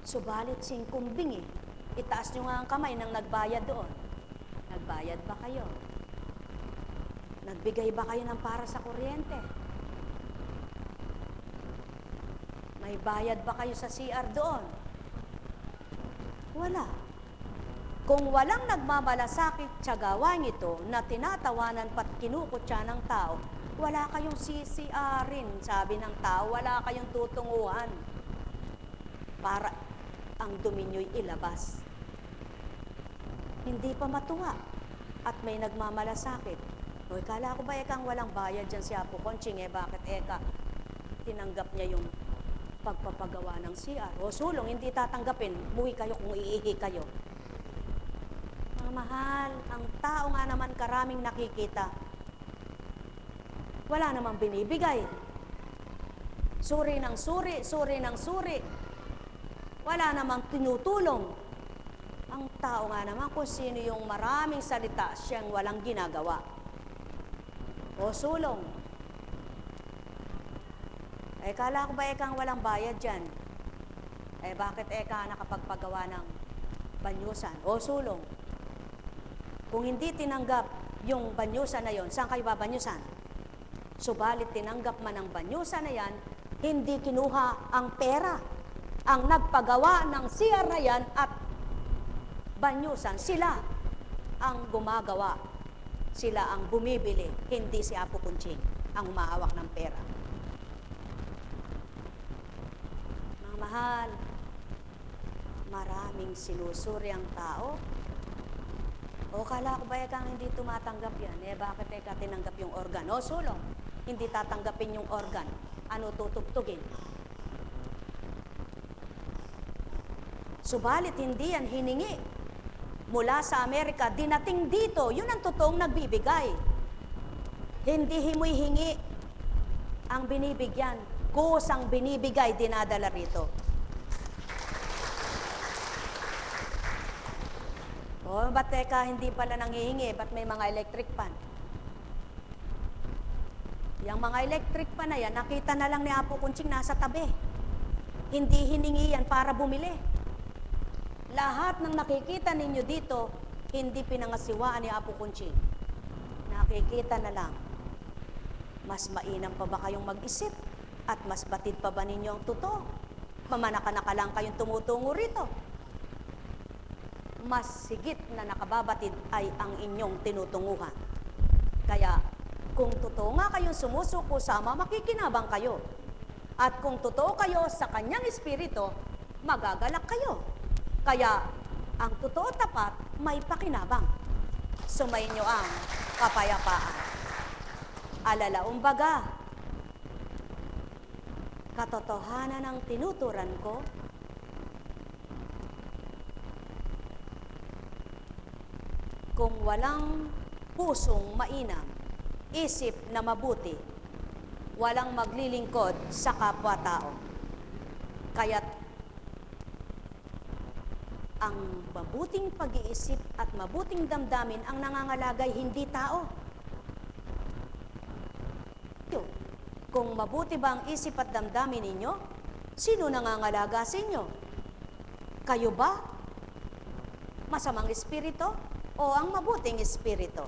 Subalit singkumbing itaas nyo nga ang kamay nang nagbayad doon. Nagbayad ba kayo? Nagbigay ba kayo ng para sa kuryente? May bayad ba kayo sa CR doon? Wala. Kung walang nagmamalasakit sa gawain ito na tinatawanan pat kinukutya ng tao, wala kayong CCR-in, sabi ng tao, wala kayong tutunguhan para ang dominyo'y ilabas. Hindi pa matuwa at may nagmamalasakit. O, kala ko ba ekang walang bayad dyan si Apo Conching, bakit tinanggap niya yung pagpapagawa ng CR? O sulong, hindi tatanggapin, buwi kayo kung iihi kayo. Mga mahal, ang tao nga naman karaming nakikita. Wala namang binibigay. Suri ng suri, suri ng suri. Wala namang tinutulong. Ang tao nga naman kung sino yung maraming salita, siyang walang ginagawa. O sulong. Kala ko ba ekang walang bayad dyan? Bakit nakapagpagawa ng banyusan? O sulong. Kung hindi tinanggap yung banyusan na yon, saan kayo babanyusan? Subalit tinanggap man ang banyusan na yan, hindi kinuha ang pera. Ang nagpagawa ng CR na yan at banyusan, sila ang gumagawa. Sila ang bumibili, hindi si Apo Conching ang humahawak ng pera. Mga mahal, maraming sinusuri ang tao. O kala ko ba kang hindi tumatanggap yan? Bakit tinanggap yung organ? O sulong, hindi tatanggapin yung organ. Ano tutugtugin? Subalit hindi yan hiningi mula sa Amerika, dinating dito, yun ang totoong nagbibigay. Hindi himoy-hingi ang binibigyan, kusang binibigay, dinadala rito. O, ba't teka, hindi pala nanghihingi? Ba't may mga electric pan? Yung mga electric pan na yan, nakita na lang ni Apo Kunching nasa tabi. Hindi hiningi yan para bumili. Lahat ng nakikita ninyo dito, hindi pinangasiwaan ni Apo Kunching. Nakikita na lang. Mas mainam pa ba kayong mag-isip? At mas batid pa ba ninyo ang totoo? Mamanaka-naka lang kayong tumutungo rito. Mas higit na nakababatid ay ang inyong tinutunguhan. Kaya, kung totoo nga kayong sumusuko sama, makikinabang kayo. At kung totoo kayo sa kanyang espiritu, magagalak kayo. Kaya, ang totoo tapat, may pakinabang. Sumainyo ang kapayapaan. Alalaong baga, katotohanan ng tinuturan ko, kung walang pusong mainam, isip na mabuti, walang maglilingkod sa kapwa-tao. Kaya't ang mabuting pag-iisip at mabuting damdamin ang nangangalagay, hindi tao. Kung mabuti ba ang isip at damdamin ninyo, sino nangangalaga sa inyo? Kayo ba? Masamang espiritu o ang mabuting espiritu?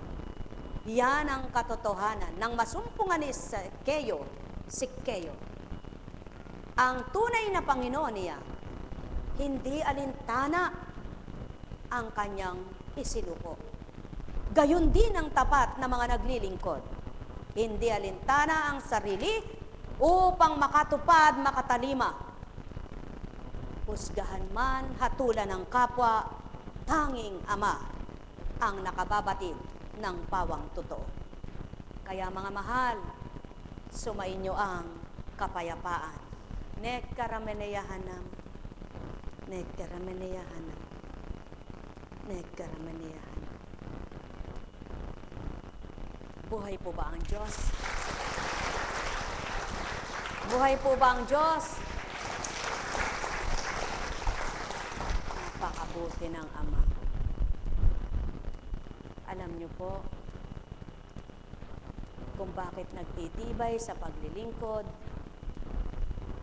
Yan ang katotohanan ng masumpungan ni Sikkeyo. Ang tunay na Panginoon niya, hindi alintana ang kanyang isinuko. Gayon din ang tapat na mga naglilingkod. Hindi alintana ang sarili upang makatupad, makatalima. Husgahan man, hatulan ng kapwa, tanging Ama ang nakababatid ng pawang totoo. Kaya mga mahal, sumainyo ang kapayapaan. Nekkarameneyahanam, nekkarameneyahanam, nekkarameneyahanam. Buhay po ba ang Diyos? Buhay po ba ang Diyos? Napakabuti ng Ama. Alam niyo po, kung bakit nagtitibay sa paglilingkod,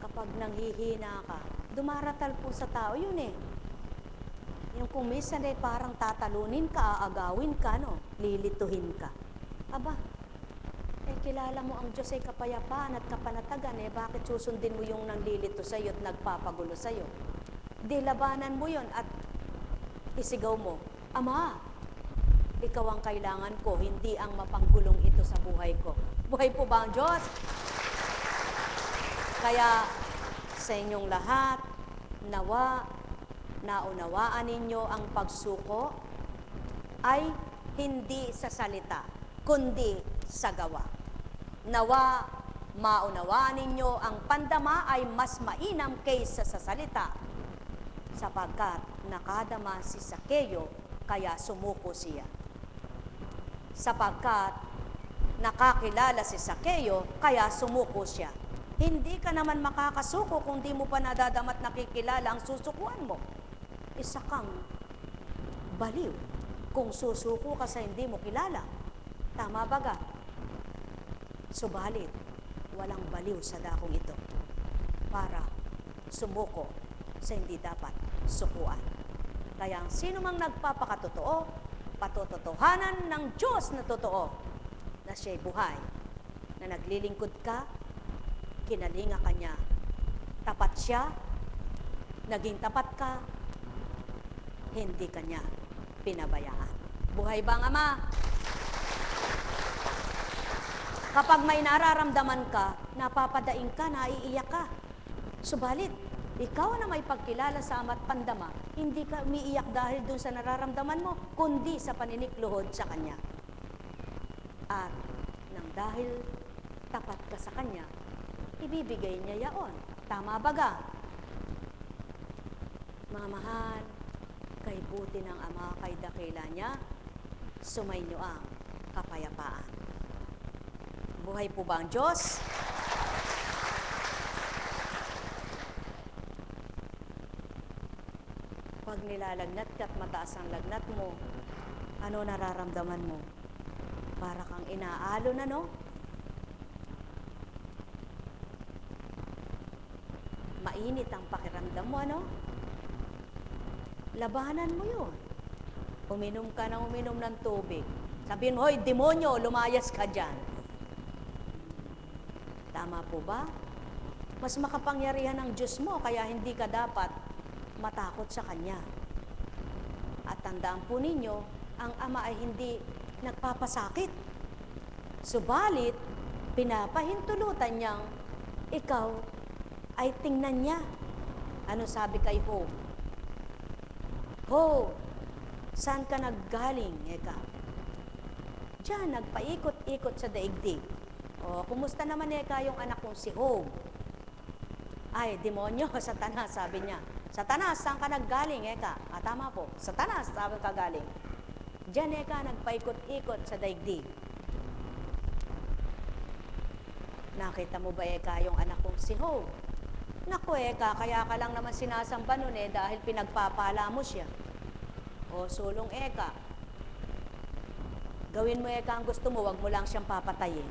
kapag nanghihina ka, dumaratal po sa tao yun eh. Yung kung minsan eh parang tatalunin ka, aagawin ka, no? Lilituhin ka. Aba, eh kilala mo ang Diyos ay kapayapaan at kapanatagan, eh bakit susundin mo yung nanlilito sa'yo at nagpapagulo sa'yo? Di labanan mo yon at isigaw mo, Ama, ikaw ang kailangan ko, hindi ang mapanggulong ito sa buhay ko. Buhay po ba ang Diyos? Kaya sa inyong lahat, nawa, naunawaan ninyo ang pagsuko ay hindi sa salita, kundi sa gawa. Nawa, maunawaan ninyo ang pandama ay mas mainam kaysa sa salita, sapagkat nakadama si Sikkeyo, kaya sumuko siya. Sapagkat nakakilala si Sikkeyo, kaya sumuko siya. Hindi ka naman makakasuko kung di mo pa nadadamat nakikilala ang susukuan mo. Isa kang baliw kung susuko ka sa hindi mo kilala. Tama ba ga? Subalit, walang baliw sa dakong ito para sumuko sa hindi dapat sukuan. Kaya ang sino mang nagpapakatotoo, patototohanan ng Diyos na totoo, na siya'y buhay, na naglilingkod ka, kinalinga ka niya, tapat siya, naging tapat ka, hindi ka niya pinabayaan. Buhay ba ang Ama? Kapag may nararamdaman ka, napapadaing ka, naiiyak ka. Subalit, ikaw na may pagkilala sa Ama at pandama, hindi ka umiiyak dahil dun sa nararamdaman mo, kundi sa paninikluhod sa Kanya. At nang dahil tapat ka sa Kanya, ibibigay niya yaon. Tama ba ga? Mga mahal, kay buti ng Ama, kay dakila niya, sumainyo ang kapayapaan. Buhay po ba ang Diyos? Pag nilalagnat ka at mataas ang lagnat mo, ano nararamdaman mo? Para kang inaalo na, no? Mainit ang pakiramdam mo, ano? Labanan mo yun. Uminom ka ng uminom ng tubig. Sabihin mo, hoy, demonyo, lumayas ka dyan. Tama po ba? Mas makapangyarihan ang Diyos mo, kaya hindi ka dapat matakot sa Kanya. At tandaan po ninyo, ang Ama ay hindi nagpapasakit. Subalit, pinapahintulutan niyang ikaw ay tingnan niya. Ano sabi kay Job? Job, saan ka naggaling, eka? Diyan, nagpaikot-ikot sa daigdig. O, kumusta naman eka yung anak kong si Job? Ay, demonyo, Satanas, sabi niya. Satanas, saan ka naggaling, eka? Tama po, Satanas, saan ka galing? Diyan, eka, nagpaikot-ikot sa daigdig. Nakita mo ba, eka, yung anak kong si Job? Naku, eka, kaya ka lang naman sinasamba nun dahil pinagpapala mo siya. O, sulong eka. Gawin mo eka ang gusto mo, wag mo lang siyang papatayin.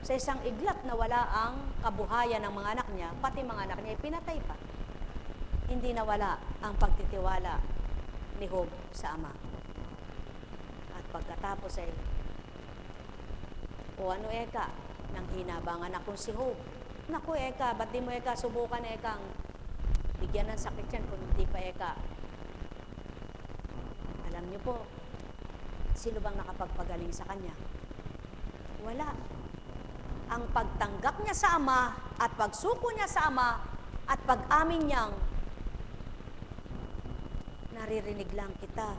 Sa isang iglap na wala ang kabuhayan ng mga anak niya, pati mga anak niya pinatay pa. Hindi nawala ang pagtitiwala ni Job sa Ama. At pagkatapos ay, o ano eka, nang hinabangan akong si Job. Naku eka, ba't di mo eka subukan ekang bigyan ng sakit yan kung hindi pa eka. Alam niyo po, sino bang nakapagpagaling sa kanya? Wala. Ang pagtanggap niya sa Ama at pagsuko niya sa Ama at pag-amin niyang naririnig lang kita,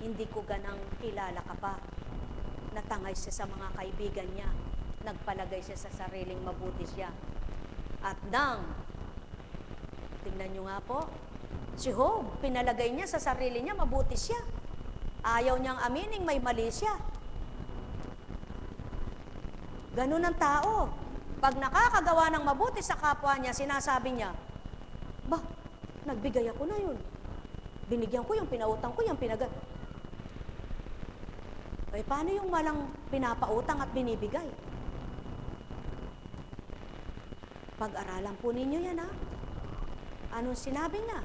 hindi ko ganang kilala ka pa. Natangay siya sa mga kaibigan niya, nagpalagay siya sa sariling mabuti siya. At tingnan niyo nga po, si Job, pinalagay niya sa sarili niya, mabuti siya. Ayaw niyang amining may mali siya. Ganun ang tao. Pag nakakagawa ng mabuti sa kapwa niya, sinasabi niya, bah, nagbigay ako na yun. Binigyan ko yung pinautang ko, yung pinagay. Eh, paano yung malang pinapautang at binibigay? Pag-aralan po ninyo yan, ha? Anong sinabi niya?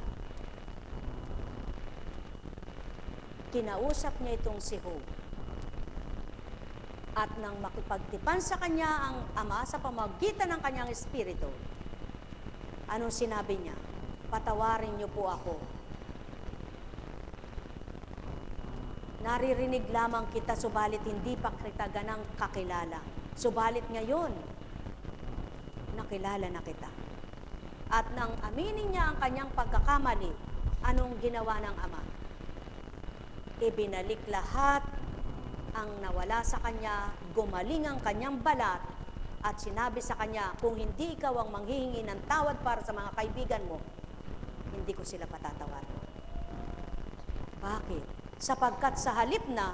Kinausap niya itong si Job. At nang makipagtipan sa kanya ang Ama sa pamamagitan ng kanyang espiritu, anong sinabi niya? Patawarin niyo po ako. Naririnig lamang kita, subalit hindi pa kita ganang kakilala. Subalit ngayon, nakilala na kita. At nang aminin niya ang kanyang pagkakamali, anong ginawa ng Ama? Ibinalik lahat ang nawala sa kanya, gumaling ang kanyang balat, at sinabi sa kanya, kung hindi ikaw ang manghihingi ng tawad para sa mga kaibigan mo, hindi ko sila patatawarin. Bakit? Sapagkat sa halip na,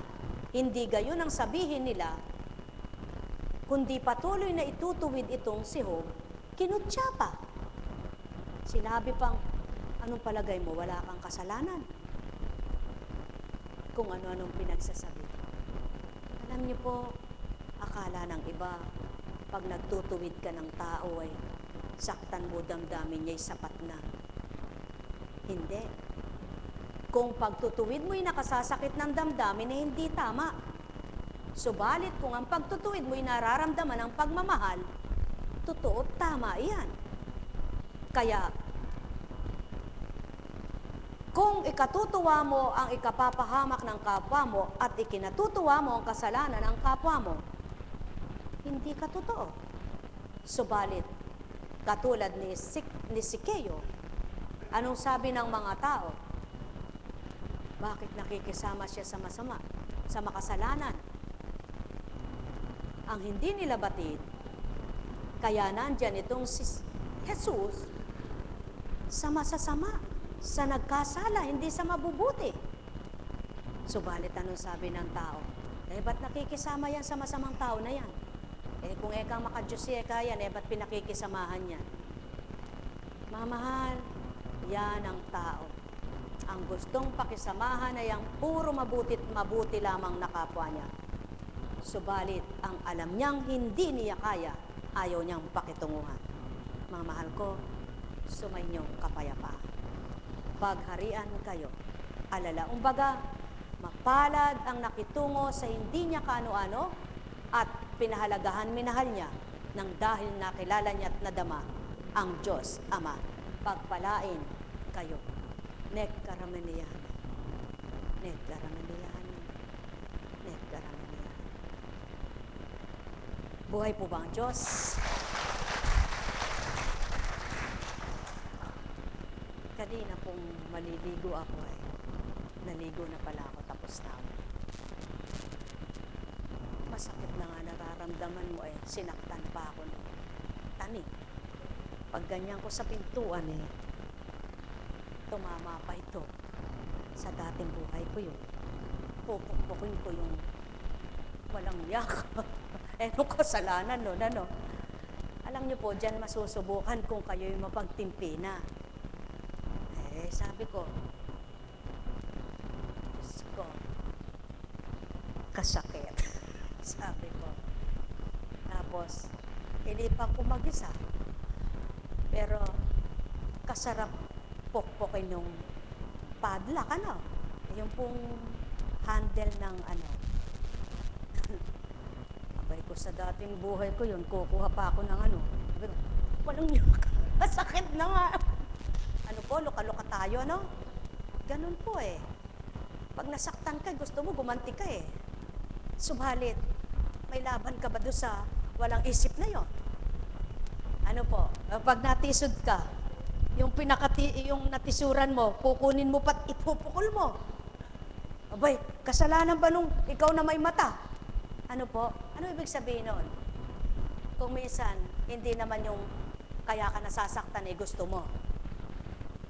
hindi gayon ang sabihin nila, kundi patuloy na itutuwid itong si Job, kinutya pa. Sinabi pang, anong palagay mo, wala kang kasalanan? Kung ano-anong pinagsasabi. Alam niyo po, akala ng iba, pag nagtutuwid ka ng tao ay saktan mo damdamin niya'y sapat na. Hindi. Kung pagtutuwid mo'y nakasasakit ng damdamin, eh hindi tama. Subalit kung ang pagtutuwid mo'y nararamdaman ng pagmamahal, totoo, tama iyan. Kaya, kung ikatutuwa mo ang ikapapahamak ng kapwa mo at ikinatutuwa mo ang kasalanan ng kapwa mo, hindi ka totoo. Subalit, katulad ni Sikeo, anong sabi ng mga tao? Bakit nakikisama siya sa masama, sa makasalanan? Ang hindi nila batid, kaya nandyan itong si Jesus sa masasama, sa nagkasala, hindi sa mabubuti. Subalit anong sabi ng tao? Eh, ba't nakikisama yan sa masamang tao na yan? Eh, kung ekang makadiyos yan, ba't pinakikisamahan yan? Mamahal, Yan ang tao. Ang gustong pakisamahan ay ang puro mabutit mabuti lamang na kapwa niya. Subalit, ang alam niyang hindi niya kaya, ayaw niyang pakitunguhan. Mga mahal ko, sumainyong kapayapaan. Pagharian kayo. Alala, umbaga, mapalad ang nakitungo sa hindi niya kaano-ano at pinahalagahan minahal niya nang dahil nakilala niya at nadama ang Diyos Ama. Pagpalain kayo. Nek karamaniyahan. Nek karamaniyahan. Nek karamaniyahan. Buhay po ba ang Diyos? Kanina pong maliligo ako naligo na pala ako, tapos na ako. Masakit na nga nararamdaman mo sinaktan pa ako no. Tani, pag ganyan ko sa pintuan tumama pa ito. Sa dating buhay ko yun. Pupukpukin ko yung walang yak. Nung kasalanan nun, ano. Alam niyo po, dyan masusubukan kung kayo'y mapagtimpi na. Sabi ko, Diyos ko, kasakit. Sabi ko. Tapos, ilipan ko mag-isa. Pero, kasarap pukpukin yung padlock, ano? Yung pong handle ng ano. Abay ko sa dating buhay ko yun, kukuha pa ako ng ano. Pero, walang yung masakit na nga. Ano po, luka-luka tayo, no? Ganun po Pag nasaktan ka, gusto mo gumanti ka Subalit, may laban ka ba doon sa walang isip na yon? Ano po, pag natisod ka, yung natisuran mo, kukunin mo pat ipupukol mo. Abay, kasalanan ba nung ikaw na may mata? Ano po? Ano ibig sabihin nun? Kung minsan, hindi naman yung kaya ka nasasaktan gusto mo.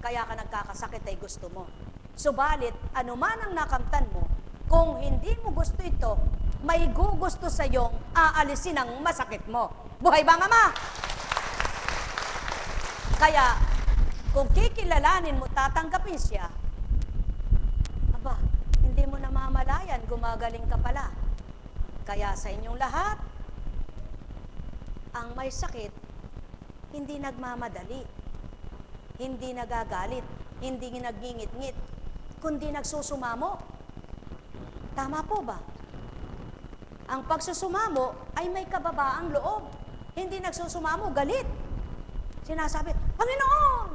Kaya ka nagkakasakit gusto mo. Subalit, ano man ang nakamtan mo, kung hindi mo gusto ito, may gugusto sa iyong aalisin ang masakit mo. Buhay ba nga, Ama? Kaya, kung kikilalanin mo, tatanggapin siya, aba, hindi mo namamalayan, gumagaling ka pala. Kaya sa inyong lahat, ang may sakit, hindi nagmamadali, hindi nagagalit, hindi nagngingit-ngit, kundi nagsusumamo. Tama po ba? Ang pagsusumamo ay may kababaang loob. Hindi nagsusumamo, galit. Sinasabi, Panginoon!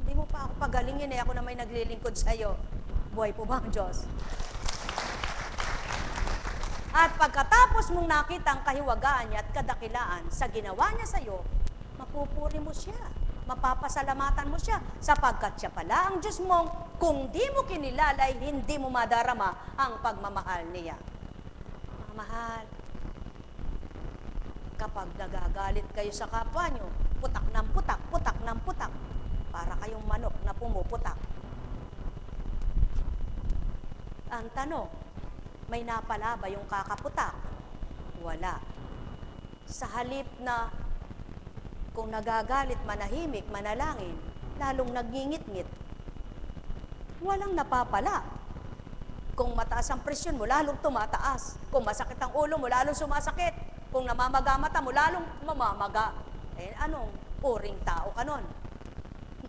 Hindi mo pa ako pagalingin ako na may naglilingkod sa iyo. Buhay po ba ang Diyos? At pagkatapos mong nakita ang kahiwagaan niya at kadakilaan sa ginawa niya sa iyo, mapupuri mo siya. Mapapasalamatan mo siya sapagkat siya pala ang Diyos mong kung di mo kinilala ay hindi mo madarama ang pagmamahal niya. Mga mahal, kapag nagagalit kayo sa kapwa nyo, putak ng putak, putak ng putak, para kayong manok na pumuputak. Ang tanong, may napala ba yung kakaputak? Wala. Sa halip na kung nagagalit, manahimik, manalangin, lalong nagngingit-ngit, walang napapala. Kung mataas ang presyon mo, lalong tumataas. Kung masakit ang ulo mo, lalong sumasakit. Kung namamaga mata mo, lalong mamamaga. Anong uring tao ka nun?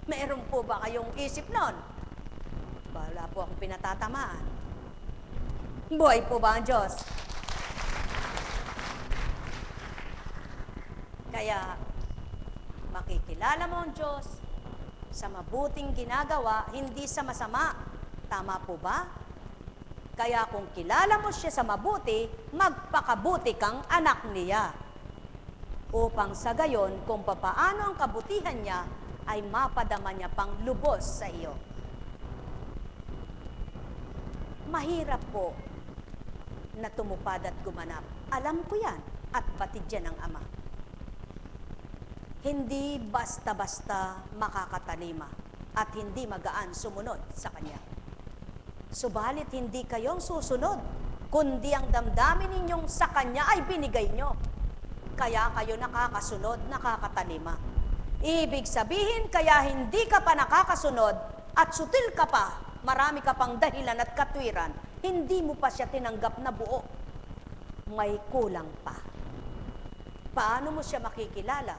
Meron po ba kayong isip nun? Wala po akong pinatatamaan. Buhay po ba ang Diyos? Kaya, makikilala mo ang Diyos sa mabuting ginagawa, hindi sa masama. Tama po ba? Kaya kung kilala mo siya sa mabuti, magpakabuti kang anak niya. Upang sa gayon, kung papaano ang kabutihan niya, ay mapadama niya pang lubos sa iyo. Mahirap po na tumupad at gumanap. Alam ko yan at batid yan ng Ama. Hindi basta-basta makakatalima at hindi magaan sumunod sa Kanya. Subalit hindi kayong susunod, kundi ang damdamin ninyong sa Kanya ay binigay nyo. Kaya kayo nakakasunod, nakakatalima. Ibig sabihin, kaya hindi ka pa nakakasunod at sutil ka pa, marami ka pang dahilan at katwiran, hindi mo pa siya tinanggap na buo. May kulang pa. Paano mo siya makikilala?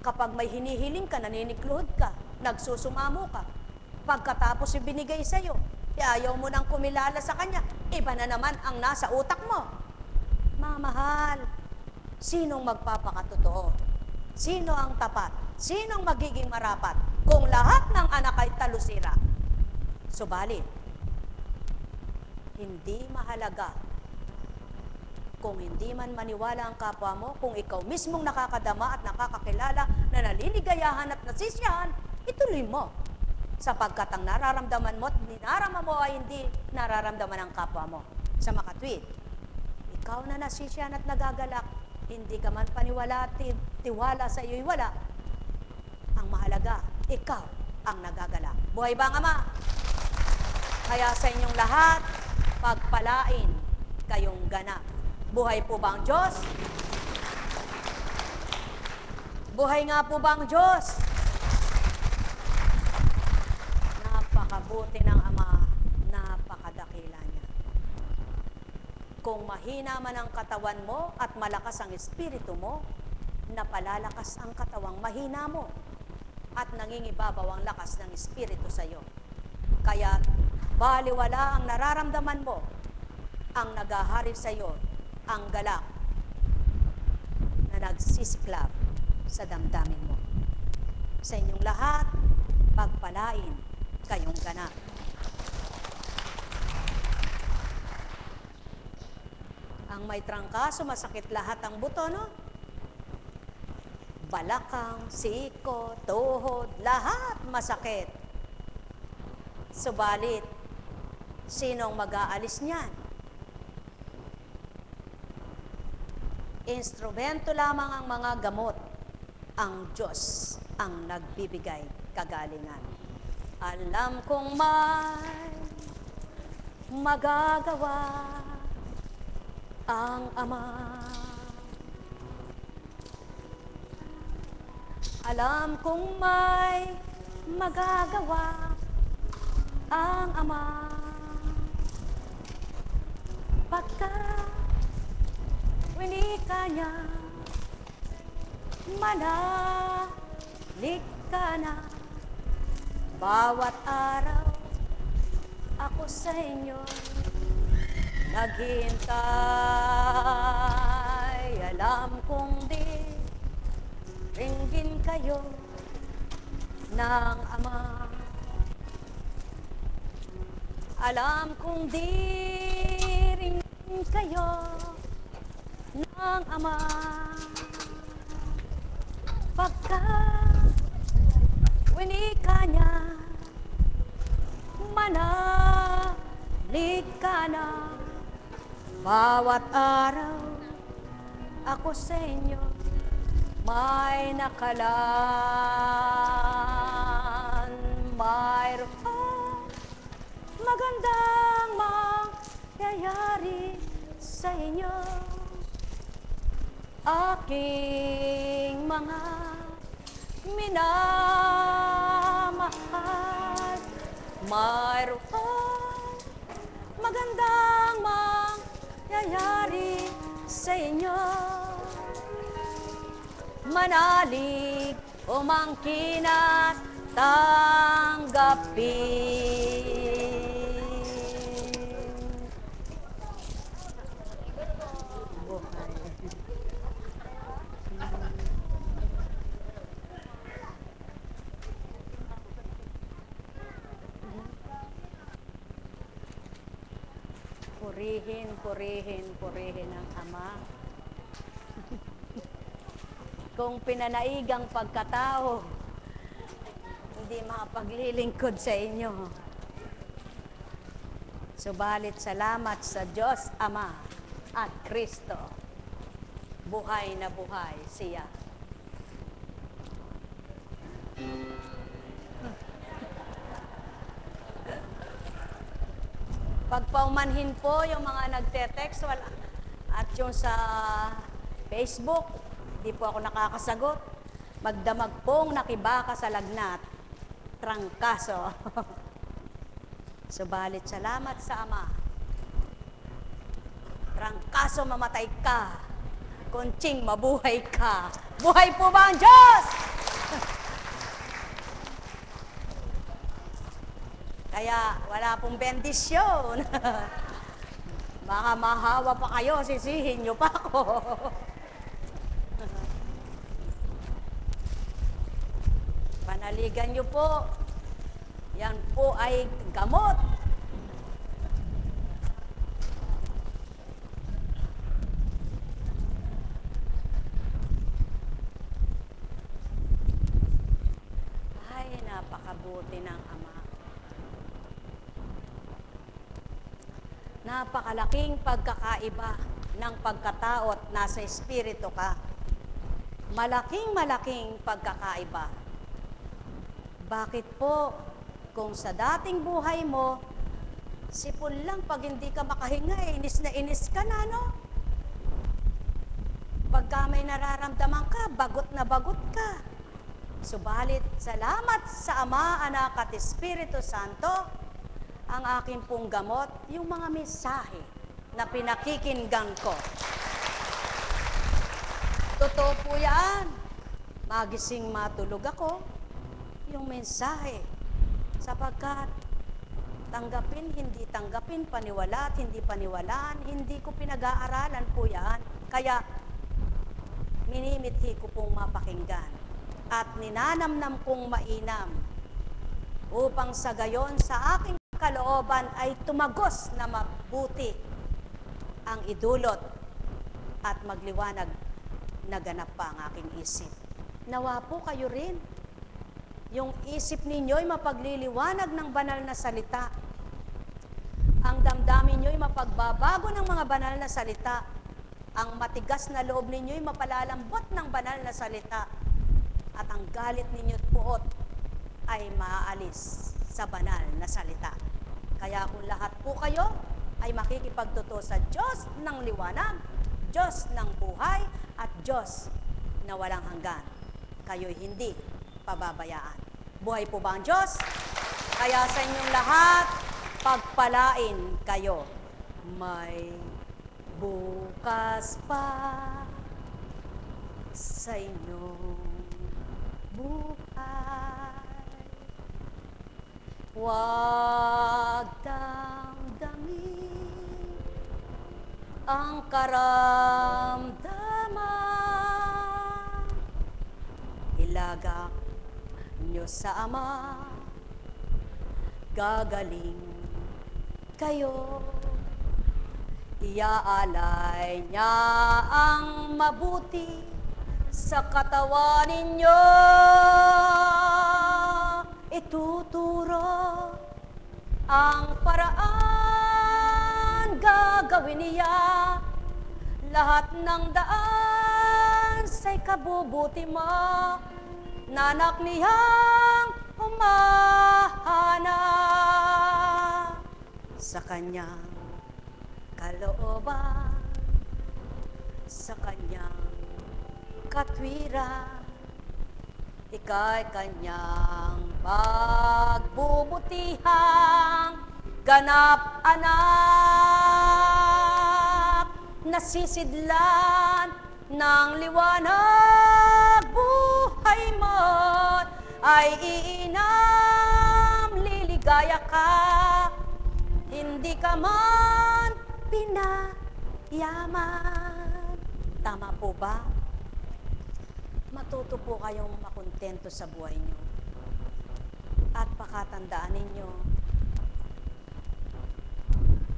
Kapag may hinihiling ka, naninikluhod ka, nagsusumamo ka, pagkatapos ibinigay sa'yo, ayaw mo nang kumilala sa kanya, iba na naman ang nasa utak mo. Mamahal, sinong magpapakatotoo? Sino ang tapat? Sinong magiging marapat? Kung lahat ng anak ay talusira. Subalit, hindi mahalaga kung hindi man maniwala ang kapwa mo, kung ikaw mismong nakakadama at nakakakilala na naliligayahan at nasisiyahan, ituloy mo. Sapagkat ang nararamdaman mo at ninarama mo ay hindi nararamdaman ng kapwa mo. Sa makatwid, ikaw na nasisiyahan at nagagalak, hindi ka man paniwala at tiwala sa iyo'y wala. Ang mahalaga, ikaw ang nagagalak. Buhay ba ang Ama? Kaya sa inyong lahat, pagpalain kayong ganap. Buhay po ba ang Diyos? Buhay nga po ba ang Diyos? Napakabuti ng Ama, napakadakila niya. Kung mahina man ang katawan mo at malakas ang espiritu mo, napalalakas ang katawang mahina mo at nangingibabaw ang lakas ng espiritu sa iyo. Kaya baliwala ang nararamdaman mo, ang nagahari sa iyo, ang galak na nagsisiklab sa damdamin mo. Sa inyong lahat, pagpalain kayong ganap. Ang may trangkaso, masakit lahat ang buto, no? Balakang, siko, tuhod, lahat masakit. Subalit, sinong mag-aalis niyan? Instrumento lamang ang mga gamot. Ang Diyos ang nagbibigay kagalingan. Alam kong may magagawa ang Ama. Alam kong may magagawa ang Ama. Pagka winika niya, manalig ka na. Bawat araw, ako sa inyo naghihintay. Alam kong di ringgin kayo ng Ama. Alam kong di ringgin kayo ng Ama. Pagka winika niya, manalig ka na. Bawat araw, ako sa inyo may nakalaan. Mayroon magandang mangyayari sa inyo. Aking mga minamahal, mayroon magandang mangyayari sa inyo. Manalig, umangkin at tanggapin. Purihin, purihin, purihin ang Ama. Kung pinanaigang pagkatao, hindi makapaglilingkod sa inyo. Subalit salamat sa Diyos Ama at Kristo. Buhay na buhay siya. Pagpaumanhin po yung mga nagte-text at yung sa Facebook, di po ako nakakasagot. Magdamag pong nakibaka sa lagnat, trangkaso. Subalit salamat sa Ama. Trangkaso mamatay ka, kunching mabuhay ka. Buhay po ba ang Diyos? Kaya wala pong bendisyon. Baka mahawa pa kayo, sisihin nyo pa ako. Panaligan nyo po. Yan po ay gamot. Ay, napakabuti ng Ama. Napakalaking pagkakaiba ng pagkatao at nasa espiritu ka. Malaking pagkakaiba. Bakit po? Kung sa dating buhay mo, sipon lang pag hindi ka makahinga, inis na inis ka na, no? Pagka may nararamdaman ka, bagot na bagot ka. Subalit, salamat sa Ama, Anak at Espiritu Santo, ang aking pong gamot, yung mga mensahe na pinakikinggan ko. Totoo po yan. Magising matulog ako, yung mensahe. Sapagkat tanggapin, hindi tanggapin, paniwala at hindi paniwalaan, hindi ko pinag-aaralan po yan. Kaya minimithi ko pong mapakinggan at ninanamnam kong mainam upang sa gayon sa aking kalooban ay tumagos na mabuti ang idulot at magliwanag na ganap pa ang aking isip. Nawa po kayo rin. Yung isip ninyo'y mapagliliwanag ng banal na salita. Ang damdamin nyo'y mapagbabago ng mga banal na salita. Ang matigas na loob ninyo'y mapalalambot ng banal na salita. At ang galit ninyo't puot ay maaalis sa banal na salita. Kaya kung lahat po kayo ay makikipagtotoo sa Diyos ng liwanag, Diyos ng buhay, at Diyos na walang hanggan, kayo'y hindi pababayaan. Buhay po ba ang Diyos? Kaya sa inyong lahat, pagpalain kayo. May bukas pa sa inyong buhay. Huwag damdamin ang karamdaman. Ilagak nyo sa Ama, gagaling kayo. Iaalay niya ang mabuti sa katawan ninyo. Ituturo ang paraan, gagawin niya lahat ng daan sa'y kabubuti mo. Nanak niyang humahana sa kanyang kalooban, sa kanyang katwiran. Ika'y kanyang pagbubutihang ganap anak, nasisidlan ng liwanag. Buhay mo ay iinam, liligaya ka, hindi ka man pinayaman. Tama po ba? Matuto po kayong makontento sa buhay nyo. At pakatandaan ninyo,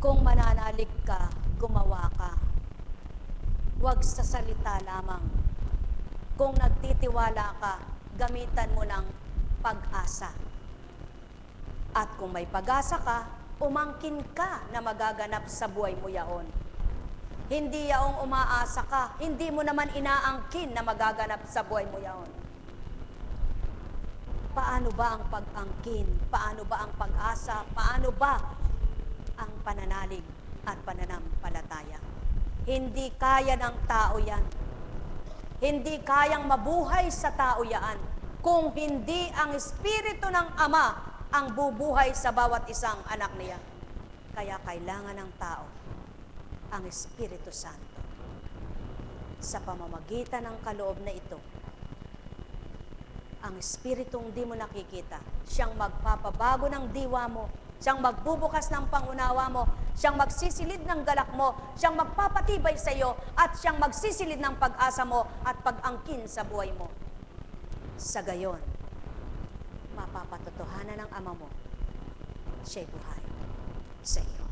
kung mananalig ka, gumawa ka. Huwag sa salita lamang. Kung nagtitiwala ka, gamitan mo ng pag-asa. At kung may pag-asa ka, umangkin ka na magaganap sa buhay mo yaon. Hindi yaong umaasa ka, hindi mo naman inaangkin na magaganap sa buhay mo yaon. Paano ba ang pag-angkin? Paano ba ang pag-asa? Paano ba ang pananalig at pananampalataya? Hindi kaya ng tao yan. Hindi kayang mabuhay sa tao yaan kung hindi ang Espiritu ng Ama ang bubuhay sa bawat isang anak niya. Kaya kailangan ng tao ang Espiritu Santo. Sa pamamagitan ng kaloob na ito, ang Espiritong di mo nakikita, siyang magpapabago ng diwa mo, siyang magbubukas ng pangunawa mo, siyang magsisilid ng galak mo, siyang magpapatibay sa iyo, at siyang magsisilid ng pag-asa mo at pag-angkin sa buhay mo. Sa gayon, mapapatotohanan ng Ama mo, siya'y buhay sa iyo.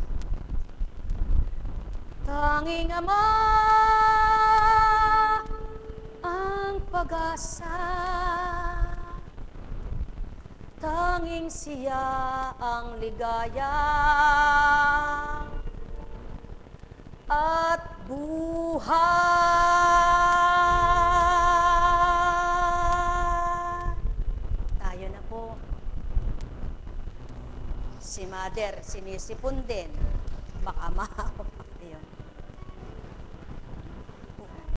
Tanging Ama ang pag-asa, tanging siya ang ligaya at buhay. Tayo na po. Si Mother, sinisipon din. Baka Ayun.